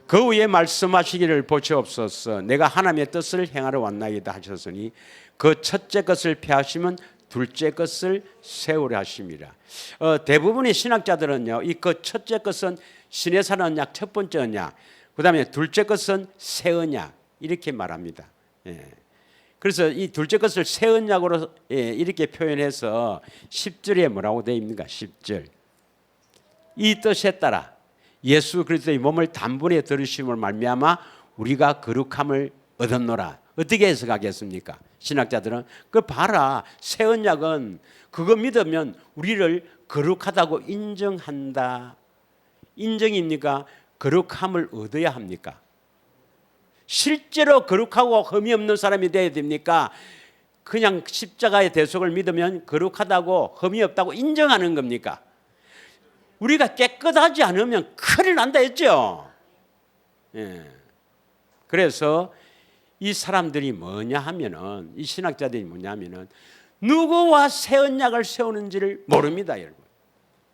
그 위에 말씀하시기를 보시옵소서. 내가 하나님의 뜻을 행하러 왔나이다 하셨으니 그 첫째 것을 폐하시면 둘째 것을 세우려 하심이라. 대부분의 신학자들은요, 이 그 첫째 것은 신의 산 언약 첫 번째 언약, 그 다음에 둘째 것은 새 언약 이렇게 말합니다. 그래서 이 둘째 것을 새 언약으로 이렇게 표현해서 10절에 뭐라고 되어 있는가? 10절. 이 뜻에 따라 예수 그리스도의 몸을 단번에 들으심을 말미암아 우리가 거룩함을 얻었노라. 어떻게 해석하겠습니까? 신학자들은 그 봐라, 새 언약은 그거 믿으면 우리를 거룩하다고 인정한다. 인정입니까? 거룩함을 얻어야 합니까? 실제로 거룩하고 흠이 없는 사람이 되어야 됩니까? 그냥 십자가의 대속을 믿으면 거룩하다고 흠이 없다고 인정하는 겁니까? 우리가 깨끗하지 않으면 큰일 난다 했죠. 그래서 이 사람들이 뭐냐 하면은, 이 신학자들이 뭐냐 하면은 누구와 새 언약을 세우는지를 모릅니다, 여러분.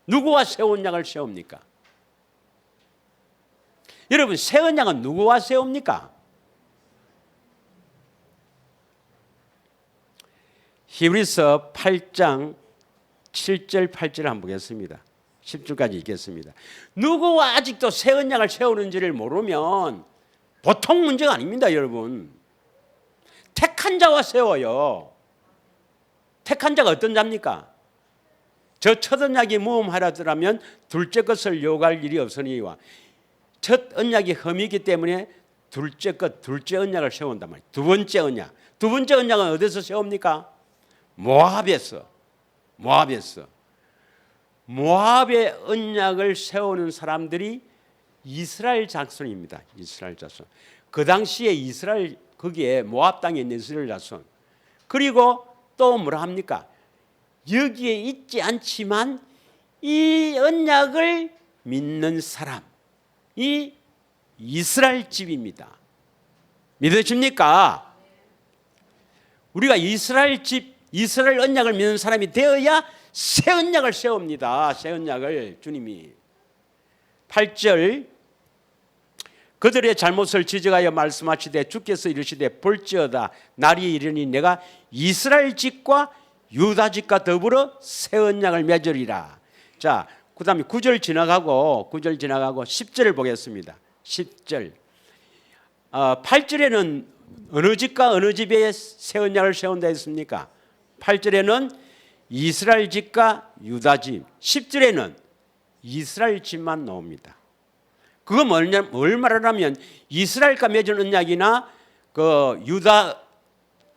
누구와 새 언약을 세웁니까? 여러분, 새 언약은 누구와 세웁니까? 히브리서 8장 7절 8절을 한번 보겠습니다. 10절까지 읽겠습니다. 누구와 아직도 새 언약을 세우는지를 모르면 보통 문제가 아닙니다, 여러분. 택한 자와 세워요. 택한 자가 어떤 자입니까? 저 첫 언약이 무험하라더라면 둘째 것을 요구할 일이 없으니와, 첫 언약이 흠이기 때문에 둘째 언약을 세운단 말이에요. 두 번째 언약은 어디서 세웁니까? 모압의 언약을 세우는 사람들이 이스라엘 자손입니다. 이스라엘 자손. 그 당시에 이스라엘, 거기에 모압 땅에 있는 이스라엘 자손. 그리고 또 뭐라 합니까? 여기에 있지 않지만 이 언약을 믿는 사람이 이스라엘 집입니다. 믿으십니까? 우리가 이스라엘 언약을 믿는 사람이 되어야 새 언약을 세웁니다. 새 언약을 주님이. 8절, 그들의 잘못을 지적하여 말씀하시되 주께서 이르시되 볼지어다 날이 이르니 내가 이스라엘 집과 유다 집과 더불어 새 언약을 맺으리라. 자, 그 다음에 9절 지나가고 10절을 보겠습니다. 10절. 8절에는 어느 집과 어느 집에 새 언약을 세운다 했습니까? 8절에는 이스라엘 집과 유다 집, 10절에는 이스라엘 집만 나옵니다. 그거 뭘 말하냐면 이스라엘과 맺은 언약이나 그 유다,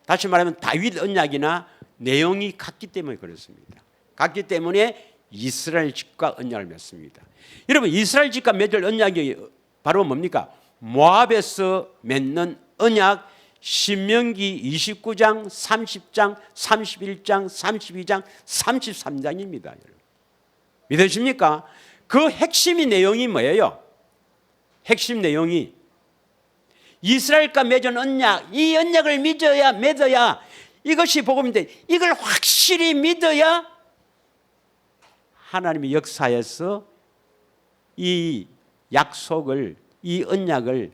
다시 말하면 다윗 언약이나 내용이 같기 때문에 그렇습니다. 같기 때문에 이스라엘 집과 언약을 맺습니다. 여러분, 이스라엘 집과 맺을 언약이 바로 뭡니까? 모압에서 맺는 언약, 신명기 29장, 30장, 31장, 32장, 33장입니다. 믿으십니까? 그 핵심이 내용이 뭐예요? 핵심 내용이 이스라엘과 맺은 언약, 이 언약을 맺어야 이것이 복음인데, 이걸 확실히 믿어야 하나님의 역사에서 이 약속을, 이 언약을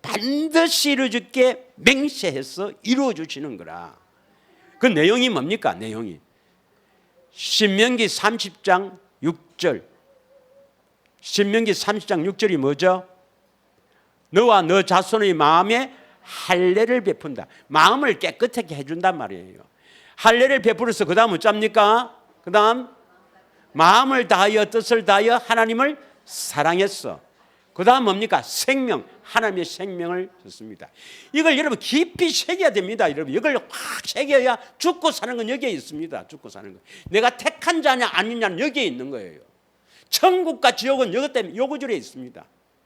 반드시 이루어줄게 맹세해서 이루어주시는 거라. 그 내용이 뭡니까? 내용이 신명기 30장 6절. 신명기 30장 6절이 뭐죠? 너와 너 자손의 마음에 할례를 베푼다. 마음을 깨끗하게 해준단 말이에요. 할례를 베풀어서 그 다음 어쩝니까? 그 다음 마음을 다하여 뜻을 다하여 하나님을 사랑했어. 그 다음 뭡니까? 생명, 하나님의 생명을 줬습니다. 이걸 여러분 깊이 새겨야 됩니다. 여러분 이걸 확 새겨야 죽고 사는 건 여기에 있습니다. 죽고 사는 거. 내가 택한 자냐 아니냐는 여기에 있는 거예요. 천국과 지옥은 이것 때문에 이 구절에 있습니다.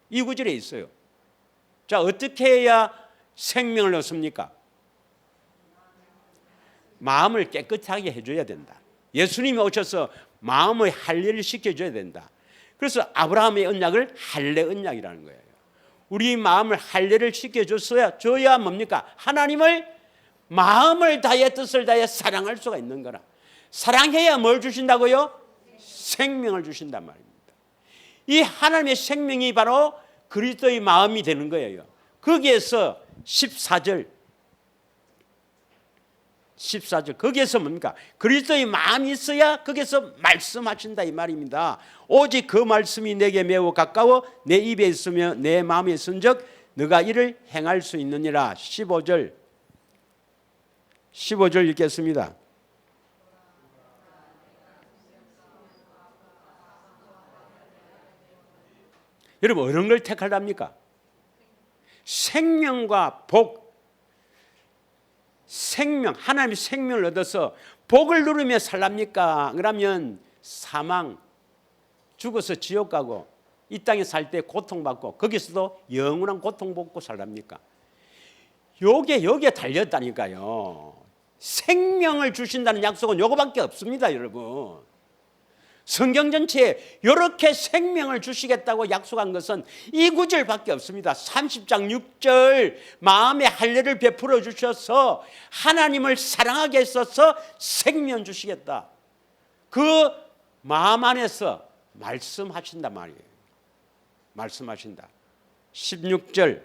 이 구절에 있어요. 자, 어떻게 해야 생명을 얻습니까? 마음을 깨끗하게 해줘야 된다. 예수님이 오셔서 마음의 할례를 시켜줘야 된다. 그래서 아브라함의 언약을 할례 언약이라는 거예요. 우리 마음을 할례를 시켜줘야 뭡니까? 하나님을 마음을 다해 뜻을 다해 사랑할 수가 있는 거라. 사랑해야 뭘 주신다고요? 생명을 주신단 말입니다. 이 하나님의 생명이 바로 그리스도의 마음이 되는 거예요. 거기에서 14절 거기에서 뭡니까? 그리스도의 마음이 있어야 거기에서 말씀하신다 이 말입니다. 오직 그 말씀이 내게 매우 가까워 내 입에 있으며 내 마음에 있은즉 너가 이를 행할 수 있느니라. 15절 읽겠습니다. 여러분 어떤 걸 택하랍니까? 생명과 복, 생명, 하나님의 생명을 얻어서 복을 누리며 살랍니까? 그러면 사망, 죽어서 지옥 가고 이 땅에 살 때 고통받고 거기서도 영원한 고통 받고 살랍니까? 여기에 달렸다니까요. 생명을 주신다는 약속은 요거밖에 없습니다, 여러분. 성경 전체에 이렇게 생명을 주시겠다고 약속한 것은 이 구절밖에 없습니다. 30장 6절 마음의 할례를 베풀어 주셔서 하나님을 사랑하게 했어서 생명 주시겠다. 그 마음 안에서 말씀하신단 말이에요. 말씀하신다. 16절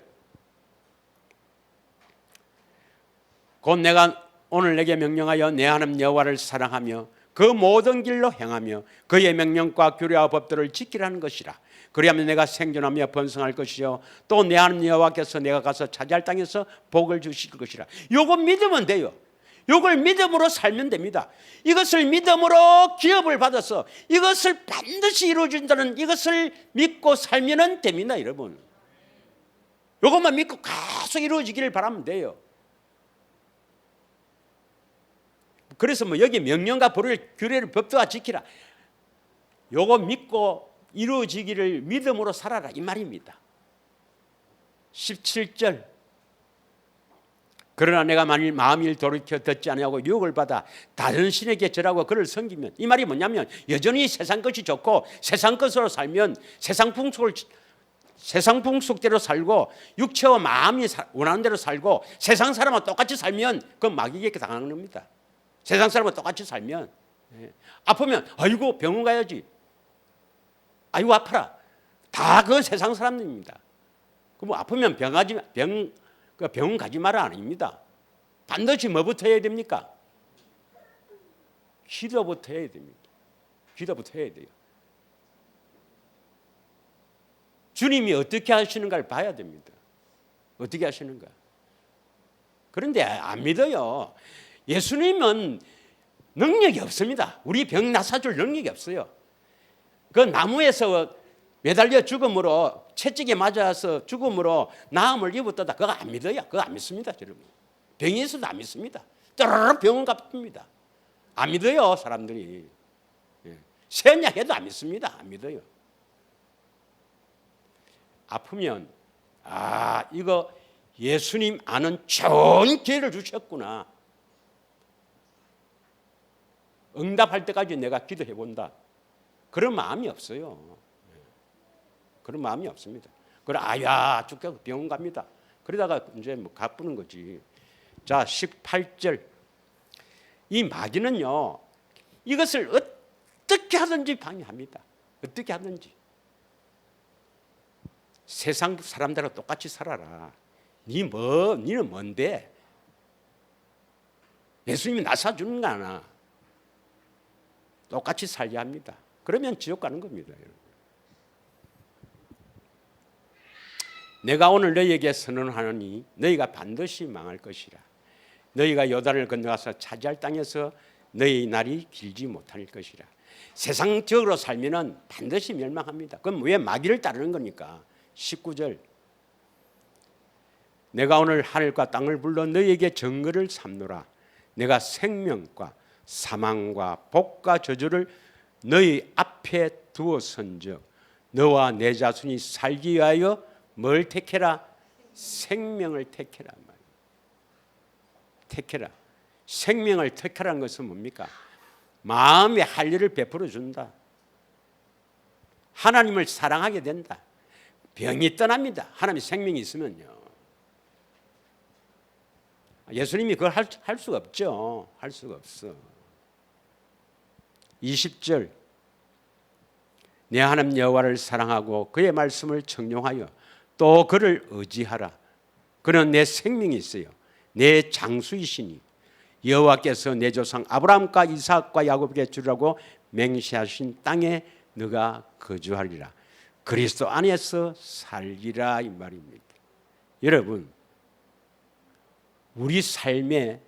곧 내가 오늘 내게 명령하여 내 하나님 여호와를 사랑하며 그 모든 길로 행하며 그의 명령과 규례와 법도를 지키라는 것이라. 그리하면 내가 생존하며 번성할 것이요 또 내 하나님 여호와께서 내가 가서 차지할 땅에서 복을 주실 것이라. 요거 믿으면 돼요. 요걸 믿음으로 살면 됩니다. 이것을 믿음으로 기업을 받아서 이것을 반드시 이루어진다는 이것을 믿고 살면 됩니다, 여러분. 요것만 믿고 계속 이루어지기를 바라면 돼요. 그래서 뭐 여기 명령과 법을 규례를 법도와 지키라. 요거 믿고 이루어지기를 믿음으로 살아라 이 말입니다. 17절 그러나 내가 만일 마음을 돌이켜 듣지 아니하고 유혹을 받아 다른 신에게 절하고 그를 섬기면, 이 말이 뭐냐면 여전히 세상 것이 좋고 세상 것으로 살면 세상 풍속대로 살고 육체와 마음이 원하는 대로 살고 세상 사람과 똑같이 살면 그건 마귀에게 당하는 겁니다. 세상 사람과 똑같이 살면 아프면 아이고 병원 가야지, 아이고 아파라, 다 그 세상 사람들입니다. 그럼 아프면 병원 가지 마라 아닙니다. 반드시 뭐부터 해야 됩니까? 기도부터 해야 됩니다. 기도부터 해야 돼요. 주님이 어떻게 하시는가를 봐야 됩니다. 어떻게 하시는가. 그런데 안 믿어요. 예수님은 능력이 없습니다. 우리 병 나사줄 능력이 없어요. 그 나무에서 매달려 죽음으로, 채찍에 맞아서 죽음으로 나음을 입었다. 그거 안 믿어요. 그거 안 믿습니다, 여러분. 병이 있어도 안 믿습니다. 떠르르 병원 갑니다. 안 믿어요, 사람들이. 세언약해도 안 믿습니다. 안 믿어요. 아프면 이거 예수님 아는 좋은 기회를 주셨구나. 응답할 때까지 내가 기도해 본다. 그런 마음이 없어요. 그런 마음이 없습니다. 그래 아야 죽겠고 병원 갑니다. 그러다가 이제 뭐 가쁘는 거지. 자 18절 이 마귀는요 이것을 어떻게 하든지 방해합니다. 어떻게 하든지. 세상 사람들하고 똑같이 살아라. 니는 뭔데? 예수님이 나사주는 거 아나. 똑같이 살게 합니다. 그러면 지옥 가는 겁니다. 내가 오늘 너희에게 선언하노니 너희가 반드시 망할 것이라. 너희가 요단을 건너가서 차지할 땅에서 너희 날이 길지 못할 것이라. 세상적으로 살면은 반드시 멸망합니다. 그럼 왜 마귀를 따르는 겁니까? 19절 내가 오늘 하늘과 땅을 불러 너희에게 증거를 삼노라. 내가 생명과 사망과 복과 저주를 너희 앞에 두었은즉 너와 내 자손이 살기 위하여 뭘 택해라? 생명을 택해라. 택해라. 생명을 택하라는 것은 뭡니까? 마음의 할례를 베풀어 준다. 하나님을 사랑하게 된다. 병이 떠납니다. 하나님의 생명이 있으면요. 예수님이 그걸 할 수가 없죠. 할 수가 없어. 20절 내 하나님 여호와를 사랑하고 그의 말씀을 청종하여 또 그를 의지하라. 그는 내 생명이 있어요. 내 장수이시니 여호와께서 내 조상 아브라함과 이삭과 야곱에게 주라고 맹세하신 땅에 너가 거주하리라. 그리스도 안에서 살리라 이 말입니다. 여러분 우리 삶에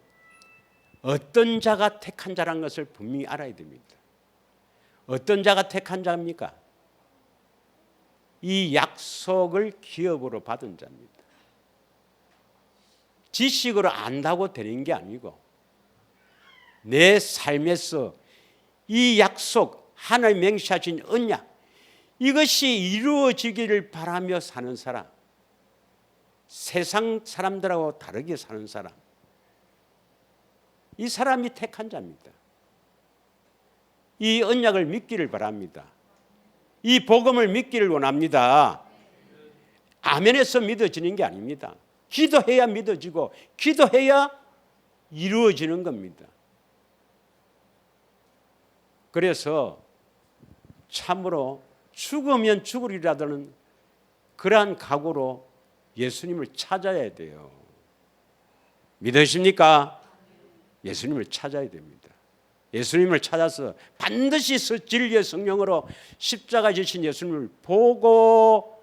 어떤 자가 택한 자라는 것을 분명히 알아야 됩니다. 어떤 자가 택한 자입니까? 이 약속을 기업으로 받은 자입니다. 지식으로 안다고 되는 게 아니고 내 삶에서 이 약속 하나님 맹세하신 언약 이것이 이루어지기를 바라며 사는 사람, 세상 사람들하고 다르게 사는 사람, 이 사람이 택한 자입니다. 이 언약을 믿기를 바랍니다. 이 복음을 믿기를 원합니다. 아멘에서 믿어지는 게 아닙니다. 기도해야 믿어지고 기도해야 이루어지는 겁니다. 그래서 참으로 죽으면 죽으리라는 그러한 각오로 예수님을 찾아야 돼요. 믿으십니까? 예수님을 찾아야 됩니다. 예수님을 찾아서 반드시 진리의 성령으로 십자가 지신 예수님을 보고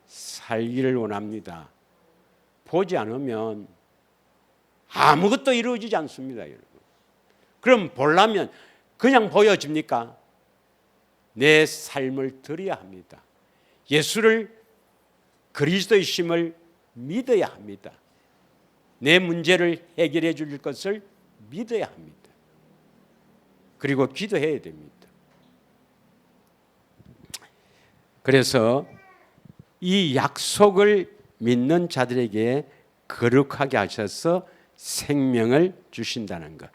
살기를 원합니다. 보지 않으면 아무것도 이루어지지 않습니다, 여러분. 그럼 보려면 그냥 보여집니까? 내 삶을 드려야 합니다. 예수를 그리스도이심을 믿어야 합니다. 내 문제를 해결해 줄 것을 믿어야 합니다. 그리고 기도해야 됩니다. 그래서 이 약속을 믿는 자들에게 거룩하게 하셔서 생명을 주신다는 것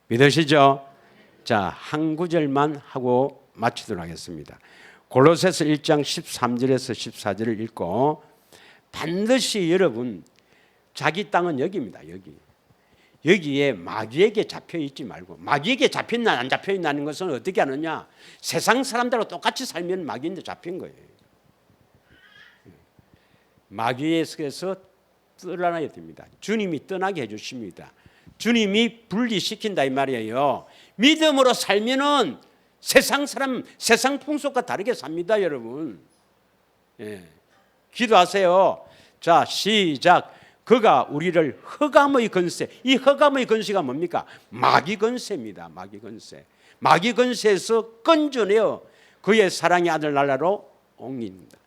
믿으시죠? 자, 한 구절만 하고 마치도록 하겠습니다. 골로새서 1장 13절에서 14절을 읽고 반드시 여러분 자기 땅은 여기입니다. 여기에 마귀에게 잡혀 있지 말고, 마귀에게 잡혔나 안 잡혀 있나는 것은 어떻게 하느냐? 세상 사람들하고 똑같이 살면 마귀인데 잡힌 거예요. 마귀에서 떠나야 됩니다. 주님이 떠나게 해주십니다. 주님이 분리시킨다 이 말이에요. 믿음으로 살면은 세상 사람, 세상 풍속과 다르게 삽니다, 여러분. 예. 기도하세요. 자, 시작. 그가 우리를 흑암의 권세, 이 흑암의 권세가 뭡니까? 마귀 권세입니다. 마귀 권세. 마귀 권세에서 건져내어 그의 사랑의 아들 나라로 옮깁니다.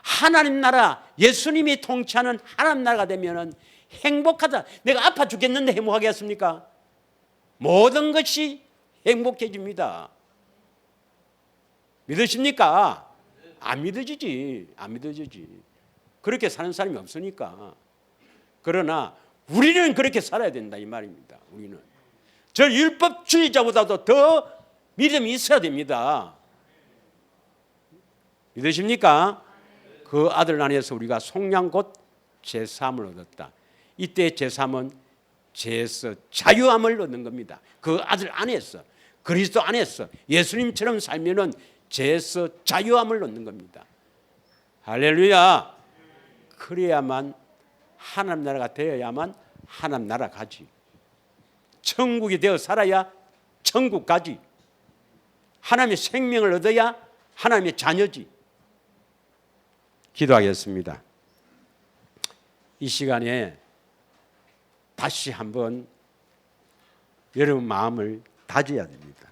하나님 나라, 예수님이 통치하는 하나님 나라가 되면은 행복하다. 내가 아파 죽겠는데 행복하겠습니까? 모든 것이 행복해집니다. 믿으십니까? 안 믿어지지. 안 믿어지지. 그렇게 사는 사람이 없으니까. 그러나 우리는 그렇게 살아야 된다 이 말입니다. 우리는 저 율법주의자보다도 더 믿음이 있어야 됩니다. 믿으십니까? 그 아들 안에서 우리가 속량 곧 제사함을 얻었다. 이때 제사함은 죄에서 자유함을 얻는 겁니다. 그 아들 안에서, 그리스도 안에서 예수님처럼 살면은 죄에서 자유함을 얻는 겁니다. 할렐루야. 그래야만 하나님 나라가 되어야만 하나님 나라 가지. 천국이 되어 살아야 천국 가지. 하나님의 생명을 얻어야 하나님의 자녀지. 기도하겠습니다. 이 시간에 다시 한번 여러분 마음을 다져야 됩니다.